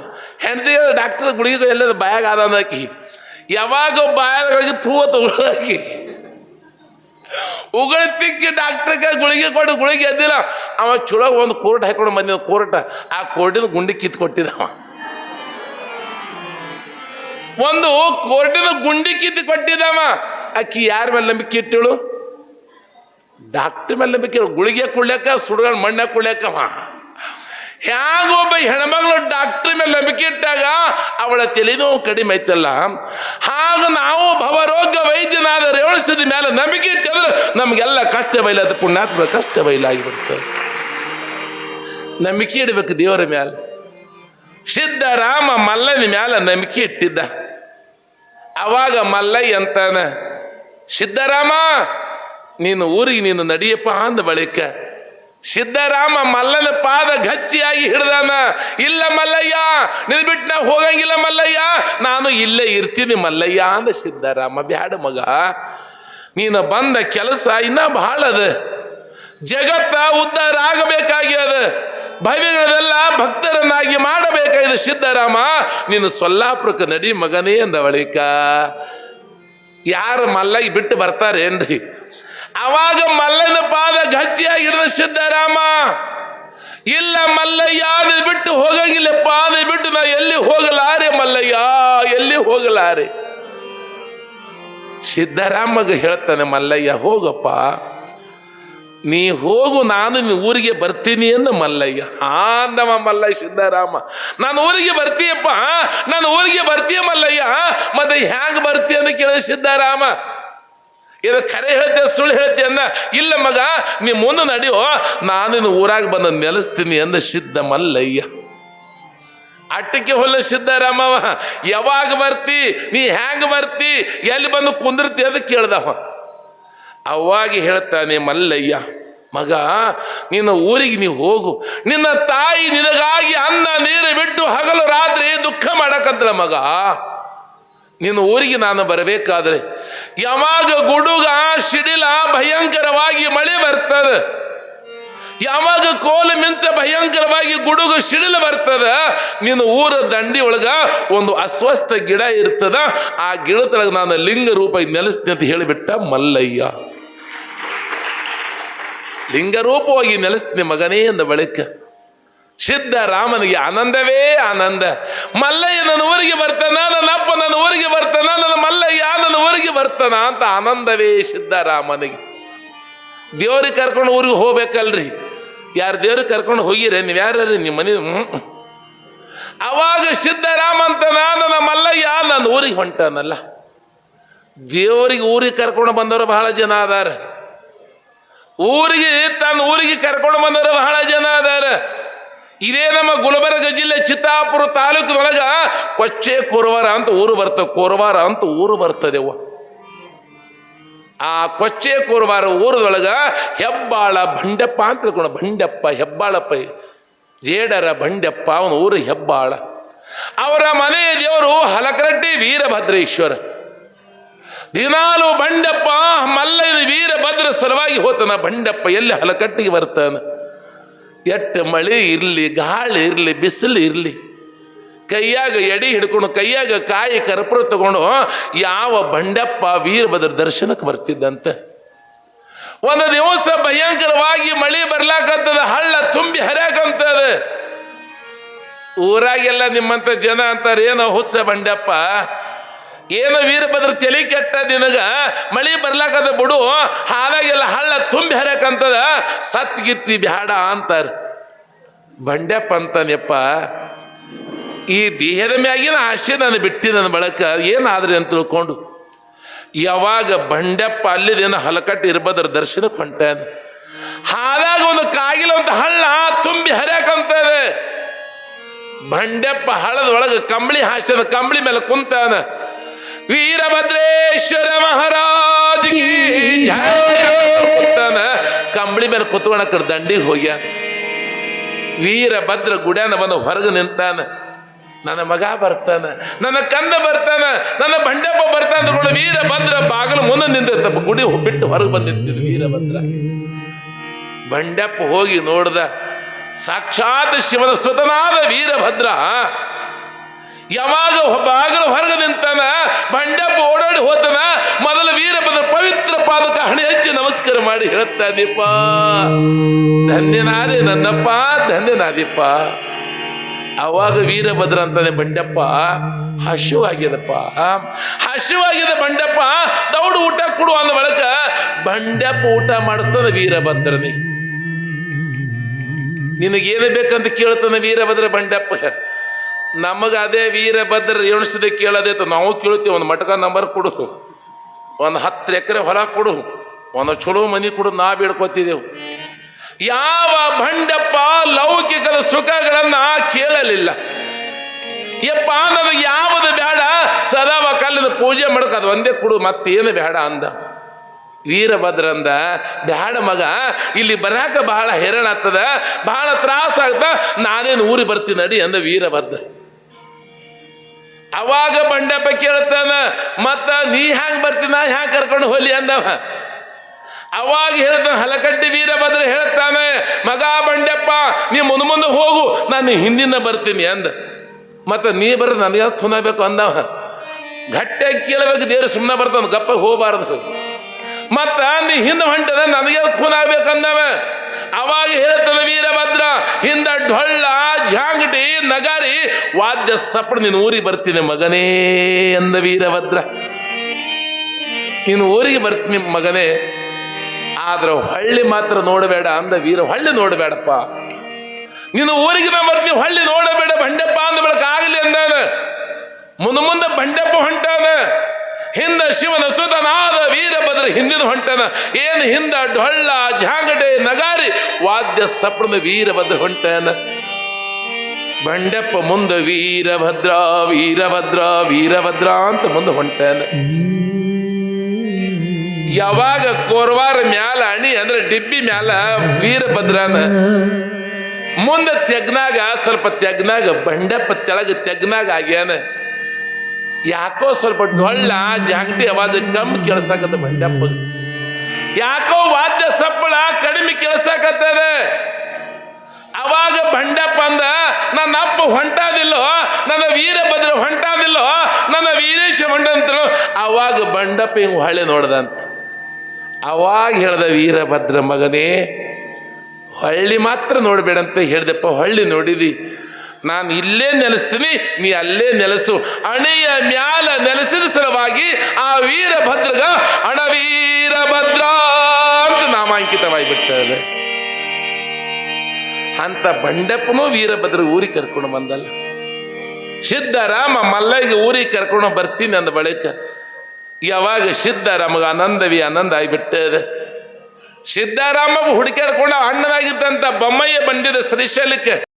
ಹೆಂಡತಿ ಡಾಕ್ಟ್ರ್ ಗುಳಿಗೆ ಎಲ್ಲದ ಬಾಯಾಗ ಆದ ಅಂದಾಕಿ. ಯಾವಾಗ ಬಾಯಾಗಿ ತೂವತ್ತು ಉಳಾಕಿ ಉಗುಳು ತಿಕ್ಕಿ ಡಾಕ್ಟ್ರಿಗೆ ಗುಳಿಗೆ ಕೊಟ್ಟು ಗುಳಿಗೆ ಎದ್ದಿಲ್ಲ. ಅವ ಚುಳಗ ಒಂದು ಕೋರ್ಟ್ ಹಾಕೊಂಡು ಬಂದಿದ್ದ. ಕೋರ್ಟ್ ಆ ಕೋರ್ಟಿನ ಗುಂಡಿ ಕಿತ್ತು ಕೊಟ್ಟಿದ್ದವ. ಒಂದು ಕೋರ್ಟಿನ ಗುಂಡಿ ಕಿತ್ತು ಕೊಟ್ಟಿದ್ದವ. ಆಕಿ ಯಾರ ಮೇಲೆ ನಂಬಿಕೆ ಇಟ್ಟಳು? ಡಾಕ್ಟ್ರ್ ಮೇಲೆ ನಂಬಿಕೆ. ಗುಳಿಗೆ ಕುಡ್ಯಾಕ ಸುಡ್ಕೊಂಡು ಮಣ್ಣಾಗ ಕುಡ್ಯಾಕವ. ಹ್ಯಾಂಗ ಒಬ್ಬ ಹೆಣ್ಮಗಳು ಡಾಕ್ಟ್ರ್ ಮೇಲೆ ನಂಬಿಕೆ ಇಟ್ಟಾಗ ಅವಳ ತಲೆನೋವು ಕಡಿಮೆ ಐತಲ್ಲ, ಹಾಗ ನಾವು ಭವರೋಗ ವೈದ್ಯನಾದ ರೇವಣಸಿದ ಮೇಲೆ ನಂಬಿಕೆ ಇಟ್ಟಿದ್ರೆ ನಮಗೆಲ್ಲ ಕಷ್ಟ ಬಯಲಾದ ಪುಣ್ಯಾತ್ಮ ಕಷ್ಟ ಬಯಲಾಗಿಬಿಡ್ತದೆ. ನಂಬಿಕೆ ಇಡಬೇಕು ದೇವರ ಮೇಲೆ. ಸಿದ್ಧರಾಮ ಮಲ್ಲನ ಮ್ಯಾಲ ನಂಬಿಕೆ ಇಟ್ಟಿದ್ದ. ಅವಾಗ ಮಲ್ಲಯ್ಯ ಅಂತಾನ, ಸಿದ್ಧರಾಮ ನೀನು ಊರಿಗೆ ನೀನು ನಡಿಯಪ್ಪ ಅಂದ. ಬಳಿಕ ಸಿದ್ಧರಾಮ ಮಲ್ಲನ ಪಾದ ಗಚ್ಚಿಯಾಗಿ ಹಿಡ್ದಾನ. ಇಲ್ಲ ಮಲ್ಲಯ್ಯ, ನಿಲ್ ಬಿಟ್ಟು ನಾವು ಹೋಗಂಗಿಲ್ಲ ಮಲ್ಲಯ್ಯ, ನಾನು ಇಲ್ಲೇ ಇರ್ತೀನಿ ಮಲ್ಲಯ್ಯ ಅಂದ ಸಿದ್ಧರಾಮ. ಬ್ಯಾಡ ಮಗ, ನೀನು ಬಂದ ಕೆಲಸ ಇನ್ನ ಬಹಳ ಅದ. ಜಗತ್ತ ಉದ್ಧಾರ ಆಗಬೇಕಾಗ್ಯದ. ಭವಿಗಳನ್ನೆಲ್ಲ ಭಕ್ತರನ್ನಾಗಿ ಮಾಡಬೇಕಾಗಿದೆ. ಸಿದ್ಧರಾಮ ನೀನು ಸೊಲ್ಲಾಪುರಕ್ಕೆ ನಡಿ ಮಗನೇ ಅಂದ. ಬಳಿಕ ಯಾರು ಮಲ್ಲಯ್ಯ ಬಿಟ್ಟು ಬರ್ತಾರೇನ್ರಿ? ಅವಾಗ ಮಲ್ಲನ ಪಾದ ಗಚ್ಚಿಯಾಗಿ ಹಿಡಿದ ಸಿದ್ಧರಾಮ. ಇಲ್ಲ ಮಲ್ಲಯ್ಯ, ನೀನು ಬಿಟ್ಟು ಹೋಗಂಗಿಲ್ಲಪ್ಪ, ನೀನು ಬಿಟ್ಟು ನಾ ಎಲ್ಲಿ ಹೋಗಲಾರೆ ಮಲ್ಲಯ್ಯ, ಎಲ್ಲಿ ಹೋಗಲಾರೆ. ಸಿದ್ಧರಾಮಗ ಹೇಳ್ತಾನೆ ಮಲ್ಲಯ್ಯ, ಹೋಗಪ್ಪ ನೀ ಹೋಗು, ನಾನು ನಿನ್ನ ಊರಿಗೆ ಬರ್ತೀನಿ ಅಂದ ಮಲ್ಲಯ್ಯ. ಅಂದವ ಮಲ್ಲಯ್ಯ ಸಿದ್ಧರಾಮ. ನಾನು ಊರಿಗೆ ಬರ್ತೀಯಪ್ಪ, ನಾನು ಊರಿಗೆ ಬರ್ತೀಯ ಮಲ್ಲಯ್ಯ. ಮತ್ತೆ ಹ್ಯಾಂಗ ಬರ್ತೀಯ ಅಂತ ಕೇಳಿದ ಸಿದ್ಧರಾಮ. ಇದು ಖರೆ ಹೇಳ್ತೆ ಸುಳ್ಳು ಹೇಳ್ತೆ ಅಂದ. ಇಲ್ಲ ಮಗ, ನೀ ಮುಂದೆ ನಡೆಯೋ, ನಾನು ಊರಾಗ ಬಂದು ನೆಲೆಸ್ತೀನಿ ಅಂದ ಸಿದ್ಧ ಮಲ್ಲಯ್ಯ. ಅಟ್ಟಕ್ಕೆ ಹೊಲ್ಲ ಸಿದ್ದರಾಮವ, ಯಾವಾಗ ಬರ್ತಿ, ನೀ ಹ್ಯಾಂಗ ಬರ್ತಿ, ಎಲ್ಲಿ ಬಂದು ಕುಂದಿರ್ತಿ ಅಂತ ಕೇಳ್ದವ. ಅವಾಗ ಹೇಳ್ತಾನೆ ಮಲ್ಲಯ್ಯ, ಮಗ ನಿನ್ನ ಊರಿಗೆ ನೀವು ಹೋಗು, ನಿನ್ನ ತಾಯಿ ನಿನಗಾಗಿ ಅನ್ನ ನೀರು ಬಿಟ್ಟು ಹಗಲು ರಾತ್ರಿ ದುಃಖ ಮಾಡಕಂತಳ ಮಗ. ನಿನ್ನ ಊರಿಗೆ ನಾನು ಬರಬೇಕಾದ್ರೆ ಯಾವಾಗ ಗುಡುಗ ಸಿಡಿಲ ಭಯಂಕರವಾಗಿ ಮಳೆ ಬರ್ತದೆ, ಯಾವಾಗ ಕೋಲು ಮಿಂಚ ಭಯಂಕರವಾಗಿ ಗುಡುಗು ಸಿಡಿಲು ಬರ್ತದ, ನಿನ್ನ ಊರ ದಂಡಿ ಒಳಗ ಒಂದು ಅಸ್ವಸ್ಥ ಗಿಡ ಇರ್ತದ, ಆ ಗಿಡದೊಳಗೆ ನಾನು ಲಿಂಗ ರೂಪ ನೆಲೆಸ್ತೀನಿ ಅಂತ ಹೇಳಿಬಿಟ್ಟ ಮಲ್ಲಯ್ಯ. ಲಿಂಗರೂಪವಾಗಿ ನೆಲೆಸ್ತೀನಿ ಮಗನೇ ಅಂದ ಬಳಿಕ ಸಿದ್ದರಾಮನಿಗೆ ಆನಂದವೇ ಆನಂದ. ಮಲ್ಲಯ್ಯ ನನ್ನ ಊರಿಗೆ ಬರ್ತಾನ, ನನ್ನ ಅಪ್ಪ ನನ್ನ ಊರಿಗೆ ಬರ್ತಾನ, ನನ್ನ ಮಲ್ಲಯ್ಯ ನನ್ನ ಊರಿಗೆ ಬರ್ತಾನ ಅಂತ ಆನಂದವೇ ಸಿದ್ದರಾಮನಿಗೆ. ದೇವ್ರಿಗೆ ಕರ್ಕೊಂಡು ಊರಿಗೆ ಹೋಗ್ಬೇಕಲ್ರಿ, ಯಾರು ದೇವ್ರಿಗೆ ಕರ್ಕೊಂಡು ಹೋಗಿರಿ, ನೀವು ಯಾರ್ಯಾರಿ ನಿಮ್ಮ ಮನೆ. ಅವಾಗ ಸಿದ್ದರಾಮ ಅಂತನ, ನನ್ನ ಮಲ್ಲಯ್ಯ ನನ್ನ ಊರಿಗೆ ಹೊಂಟಾನಲ್ಲ. ದೇವರಿಗೆ ಊರಿಗೆ ಕರ್ಕೊಂಡು ಬಂದವರು ಬಹಳ ಜನ ಅದಾರ, ಊರಿಗೆ ತನ್ನ ಊರಿಗೆ ಕರ್ಕೊಂಡು ಬಂದವರು ಬಹಳ ಜನ ಅದಾರ. ಇದೇ ನಮ್ಮ ಗುಲ್ಬರ್ಗ ಜಿಲ್ಲೆ ಚಿತ್ತಾಪುರ ತಾಲೂಕಿನೊಳಗ ಕೊಚ್ಚೆ ಕೋರವಾರ ಅಂತ ಊರು ಬರ್ತದೆ, ಕೋರವಾರ ಅಂತ ಊರು ಬರ್ತದೆವ್ವ. ಆ ಕೊಚ್ಚೆ ಕೋರವಾರ ಊರದೊಳಗ ಹೆಬ್ಬಾಳ ಬಂಡೆಪ್ಪ ಅಂತ ತಿಳ್ಕೊಂಡು, ಬಂಡೆಪ್ಪ ಹೆಬ್ಬಾಳಪ್ಪ ಜೇಡರ ಬಂಡೆಪ್ಪ, ಅವನ ಊರು ಹೆಬ್ಬಾಳ. ಅವರ ಮನೆಯ ದೇವರು ಹಲಕರಟ್ಟಿ ವೀರಭದ್ರೇಶ್ವರ. ದಿನಾಲು ಬಂಡೆಪ್ಪ ಮಲ್ಲಯ್ಯನ ವೀರಭದ್ರ ಸಲುವಾಗಿ ಹೋತಾನ. ಬಂಡೆಪ್ಪ ಎಲ್ಲಿ ಹಲಕಟ್ಟಿಗೆ ಬರ್ತಾನ, ಎಟ್ಟು ಮಳೆ ಇರಲಿ, ಗಾಳಿ ಇರಲಿ, ಬಿಸಿಲು ಇರಲಿ, ಕೈಯಾಗ ಎಡಿ ಹಿಡ್ಕೊಂಡು ಕೈಯಾಗ ಕಾಯಿ ಕರ್ಪೂರ ತಗೊಂಡು ಯಾವ ಬಂಡೆಪ್ಪ ವೀರಭದ್ರ ದರ್ಶನಕ್ಕೆ ಬರ್ತಿದ್ದಂತೆ. ಒಂದು ದಿವಸ ಭಯಂಕರವಾಗಿ ಮಳೆ ಬರ್ಲಾಕಂತದ, ಹಳ್ಳ ತುಂಬಿ ಹರ್ಯಾಕಂತದ. ಊರಾಗೆಲ್ಲ ನಿಮ್ಮಂತ ಜನ ಅಂತಾರೆ, ಏನೋ ಹುಚ್ಚ ಬಂಡೆಪ್ಪ, ಏನೋ ವೀರಭದ್ರ ತಲೆ ಕೆಟ್ಟ, ನಿನಗ ಮಳಿ ಬರ್ಲಾಕದ ಬಿಡು, ಹಾಲಾಗೆಲ್ಲ ಹಳ್ಳ ತುಂಬಿ ಹರ್ಯಾಕಂತದ, ಸತ್ಗಿತ್ತಿ ಬ್ಯಾಡ ಅಂತಾರೆ. ಬಂಡೆಪ್ಪ ಅಂತಾನೆಪ್ಪ, ಈ ದೇಹದ ಮ್ಯಾಗಿನ ಆಸೆ ನಾನು ಬಿಟ್ಟಿ ನನ್ನ ಬಳಕ ಏನಾದ್ರಿ ಅಂತ ತಿಳ್ಕೊಂಡು ಯಾವಾಗ ಬಂಡೆಪ್ಪ ಅಲ್ಲಿದೇನೋ ಹಲಕಟ್ಟು ಇರ್ಬದ್ರ ದರ್ಶನಕ್ಕೆ ಹೊಂಟಾನ. ಹಾಲಾಗ ಒಂದು ಕಾಗಿಲ ಒಂದು ಹಳ್ಳ ತುಂಬಿ ಹರ್ಯಾಕಂತದ. ಬಂಡೆಪ್ಪ ಹಳ್ಳದೊಳಗೆ ಕಂಬಳಿ ಹಾಸ್ಯದ, ಕಂಬಳಿ ಮೇಲೆ ಕುಂತಾನ. ವೀರಭದ್ರೇಶ್ವರ ಮಹಾರಾಜ್ ಕಂಬಳಿ ಮೇಲೆ ಕುತ್ಕೊಂಡ ಕಡೆ ದಂಡಿಗೆ ಹೋಗ್ಯಾನ. ವೀರಭದ್ರ ಗುಡ್ಯಾನ ಬಂದು ಹೊರಗೆ ನಿಂತಾನ. ನನ್ನ ಮಗ ಬರ್ತಾನ, ನನ್ನ ಕಂದ ಬರ್ತಾನ, ನನ್ನ ಬಂಡೆಪ್ಪ ಬರ್ತಾನ ಅಂದ್ಕೊಂಡು ವೀರಭದ್ರ ಬಾಗಿಲು ಮುಂದೆ ನಿಂತ ಗುಡಿ ಬಿಟ್ಟು ಹೊರಗೆ ಬಂದಿದ್ದು ವೀರಭದ್ರ. ಬಂಡೆಪ್ಪ ಹೋಗಿ ನೋಡ್ದ, ಸಾಕ್ಷಾತ್ ಶಿವನ ಸುತನಾದ ವೀರಭದ್ರ ಯಾವಾಗ ಬಾಗಿಲು ಹೊರಗೆ ನಿಂತಾನ. ಬಂಡೆಪ್ಪ ಓಡಾಡಿ ಹೋತನ. ಮೊದಲು ವೀರಭದ್ರ ಪವಿತ್ರ ಪಾದಕ ಹಣೆ ಹಚ್ಚಿ ನಮಸ್ಕಾರ ಮಾಡಿ ಹೇಳ್ತಾನಪ್ಪ, ಧನ್ಯನಾದೆ ನನ್ನಪ್ಪ, ಧನ್ಯನಾದಿಪ್ಪ. ಅವಾಗ ವೀರಭದ್ರ ಅಂತಾನೆ, ಬಂಡೆಪ್ಪ ಹಸಿವಾಗ್ಯದಪ್ಪ, ಹಸಿವಾಗ್ಯದ ಬಂಡೆಪ್ಪ, ದೌಡು ಊಟ ಕೊಡು ಅಂದ ಬಳಕ ಬಂಡೆಪ್ಪ ಊಟ ಮಾಡಿಸ್ತಾನೆ ವೀರಭದ್ರನೇ. ನಿನಗೇನು ಬೇಕಂತ ಕೇಳ್ತಾನೆ ವೀರಭದ್ರ ಬಂಡೆಪ್ಪ. ನಮಗೆ ಅದೇ ವೀರಭದ್ರ ಎಣಿಸದೆ ಕೇಳೋದೈತ, ನಾವು ಕೇಳ್ತೀವಿ, ಒಂದು ಮಟಕ ನಂಬರ್ ಕೊಡು, ಒಂದು 10 ಎಕರೆ ಹೊಲ ಕೊಡು, ಒಂದು ಚಲೋ ಮನಿ ಕೊಡು, ನಾ ಬೇಡ್ಕೊತಿದ್ದೆವು. ಯಾವ ಬಂಡೆಪ್ಪ ಲೌಕಿಕದ ಸುಖಗಳನ್ನ ಕೇಳಲಿಲ್ಲ. ಯಪ್ಪ ನನಗೆ ಯಾವುದು ಬೇಡ, ಸದಾವ ಕಲ್ಲಿನ ಪೂಜೆ ಮಾಡಕ್ಕೆ ಅದು ಒಂದೇ ಕೊಡು, ಮತ್ತೇನು ಬೇಡ ಅಂದ. ವೀರಭದ್ರ ಅಂದ, ಬ್ಯಾಡ ಮಗ, ಇಲ್ಲಿ ಬರಾಕ ಬಹಳ ಹೆರಣ ಆಗ್ತದ, ಬಹಳ ತ್ರಾಸ ಆಗ್ತದ, ನಾನೇನು ಊರಿಗೆ ಬರ್ತೀನಿ ನಡಿ ಅಂದ ವೀರಭದ್ರ. ಅವಾಗ ಬಂಡೆಪ್ಪ ಕೇಳ್ತಾನ, ಮತ್ತ ನೀ ಹ್ಯಾಂಗ ಬರ್ತೀನಿ, ನಾ ಹ್ಯಾಂಗ ಕರ್ಕೊಂಡು ಹೋಲಿ ಅಂದವ. ಅವಾಗ ಹೇಳ್ತಾನೆ ಹಲಕಟ್ಟಿ ವೀರಭದ್ರ ಹೇಳ್ತಾನೆ, ಮಗ ಬಂಡೆಪ್ಪ ನೀ ಮುಂದೆ ಹೋಗು, ನಾನು ಹಿಂದಿನ ಬರ್ತೀನಿ ಅಂದ. ಮತ್ತು ನೀ ಬರೋದು ನನಗೆ ಖುನಬೇಕು ಅಂದವ. ಗಟ್ಟಿಯಾಗಿ ಕೇಳಬೇಕು, ದೇವ್ರು ಸುಮ್ಮನೆ ಬರ್ತಾನೆ, ಗಪ್ಪ ಹೋಗಬಾರ್ದು. ಮತ್ತ ನೀ ಹಿಂದೆ ಹೊಂಟದ ನನಗೆ ಖೂನಾಗ್ಬೇಕಂದವ. ಅವಾಗ ಹೇಳ್ತಾನೆ ವೀರಭದ್ರ, ಹಿಂದ ಢೊಳ್ಳ ಝಾಂಗಟಿ ನಗಾರಿ ವಾದ್ಯ ಸಪ್ಪಡು, ನೀನು ಊರಿಗೆ ಬರ್ತೀನಿ ಮಗನೇ ಅಂದ ವೀರಭದ್ರ. ನೀನು ಊರಿಗೆ ಬರ್ತೀನಿ ಮಗನೇ, ಆದ್ರೆ ಹಳ್ಳಿ ಮಾತ್ರ ನೋಡಬೇಡ ಅಂದ ವೀರ. ಹಳ್ಳಿ ನೋಡಬೇಡಪ್ಪ, ನೀನು ಊರಿಗೆ ನಾ ಬರ್ತೀನಿ, ಹಳ್ಳಿ ನೋಡಬೇಡ ಬಂಡೆಪ್ಪ ಅಂದ ಬೆಳಕ ಆಗಲಿ ಅಂದಾನ. ಮುಂದೆ ಬಂಡೆಪ್ಪ ಹೊಂಟಾನ. ಹಿಂದ ಶಿವನ ಸುತನಾದ ವೀರಭದ್ರ ಹಿಂದಿನ ಹೊಂಟನ. ಏನು ಹಿಂದ ಡೊಳ್ಳ ಜಾಗಟೆ ನಗಾರಿ ವಾದ್ಯ ಸಪ್ರದ ವೀರಭದ್ರ ಹೊಂಟನ. ಬಂಡೆಪ್ಪ ಮುಂದೆ ವೀರಭದ್ರ ವೀರಭದ್ರ ವೀರಭದ್ರ ಅಂತ ಮುಂದೆ ಹೊಂಟನ. ಯಾವಾಗ ಕೋರ್ವಾರ ಮ್ಯಾಲ ಅಣಿ ಅಂದ್ರೆ ಡಿಬ್ಬಿ ಮ್ಯಾಲ ವೀರಭದ್ರನ ಮುಂದೆ ತೆಗ್ನಾಗ ಸ್ವಲ್ಪ ತೆಗ್ನಾಗ ಬಂಡೆಪ್ಪ ತೆಳಗ ತೆಗ್ನಾಗ ಆಗ್ಯಾನ. ಯಾಕೋ ಸ್ವಲ್ಪ ಡೊಳ್ಳ ಜಾಗಟಿ ಅವಾಜ ಕಮ್ಮಿ ಕೇಳಿಸಾಕತ್ತ ಬಂಡೆಪ್ಪ. ಯಾಕೋ ವಾದ್ಯ ಸಪ್ಪಳ ಕಡಿಮೆ ಕೇಳಿಸಾಕತ್ತದ. ಅವಾಗ ಬಂಡೆಪ್ಪ ಅಂದ, ನನ್ನ ಅಪ್ಪ ಹೊಂಟಾದಿಲ್ಲೋ, ನನ್ನ ವೀರಭದ್ರ ಹೊಂಟಾದಿಲ್ಲೋ, ನನ್ನ ವೀರೇಶ ಹೊಂಟಂತಲೋ. ಅವಾಗ ಬಂಡಪ್ಪ ಹಿಂಗೆ ಹೊಳ್ಳಿ ನೋಡ್ದಂತ. ಅವಾಗ ಹೇಳ್ದ, ವೀರಭದ್ರ ಮಗನೇ ಹೊಳ್ಳಿ ಮಾತ್ರ ನೋಡ್ಬೇಡಂತ ಹೇಳ್ದಪ್ಪ. ಹೊಳ್ಳಿ ನೋಡಿದಿ, ನಾನು ಇಲ್ಲೇ ನೆಲೆಸ್ತೀನಿ, ನೀ ಅಲ್ಲೇ ನೆಲೆಸು. ಅಣೆಯ ಮ್ಯಾಲ ನೆಲೆಸಿದ ಸಲುವಾಗಿ ಆ ವೀರಭದ್ರಗ ಅಣವೀರಭದ್ರ ಅಂತ ನಾಮಾಂಕಿತವಾಗಿಬಿಟ್ಟದೆ. ಅಂತ ಬಂಡೆಪ್ಪನೂ ವೀರಭದ್ರ ಊರಿಗೆ ಕರ್ಕೊಂಡು ಬಂದಲ್ಲ. ಸಿದ್ಧರಾಮ ಮಲ್ಲಯ್ಯಗೆ ಊರಿಗೆ ಕರ್ಕೊಂಡು ಬರ್ತೀನಿ ಅಂದ ಬಳಿಕ ಯಾವಾಗ ಸಿದ್ಧರಾಮಗೆ ಆನಂದವಿ ಆನಂದ ಆಗಿಬಿಟ್ಟದೆ. ಸಿದ್ಧರಾಮ ಹುಡುಕಾಡ್ಕೊಂಡು ಅಣ್ಣನಾಗಿದ್ದಂಥ ಬೊಮ್ಮಯ್ಯ ಬಂದಿದ್ದ ಶ್ರೀಶೈಲಕ್ಕೆ.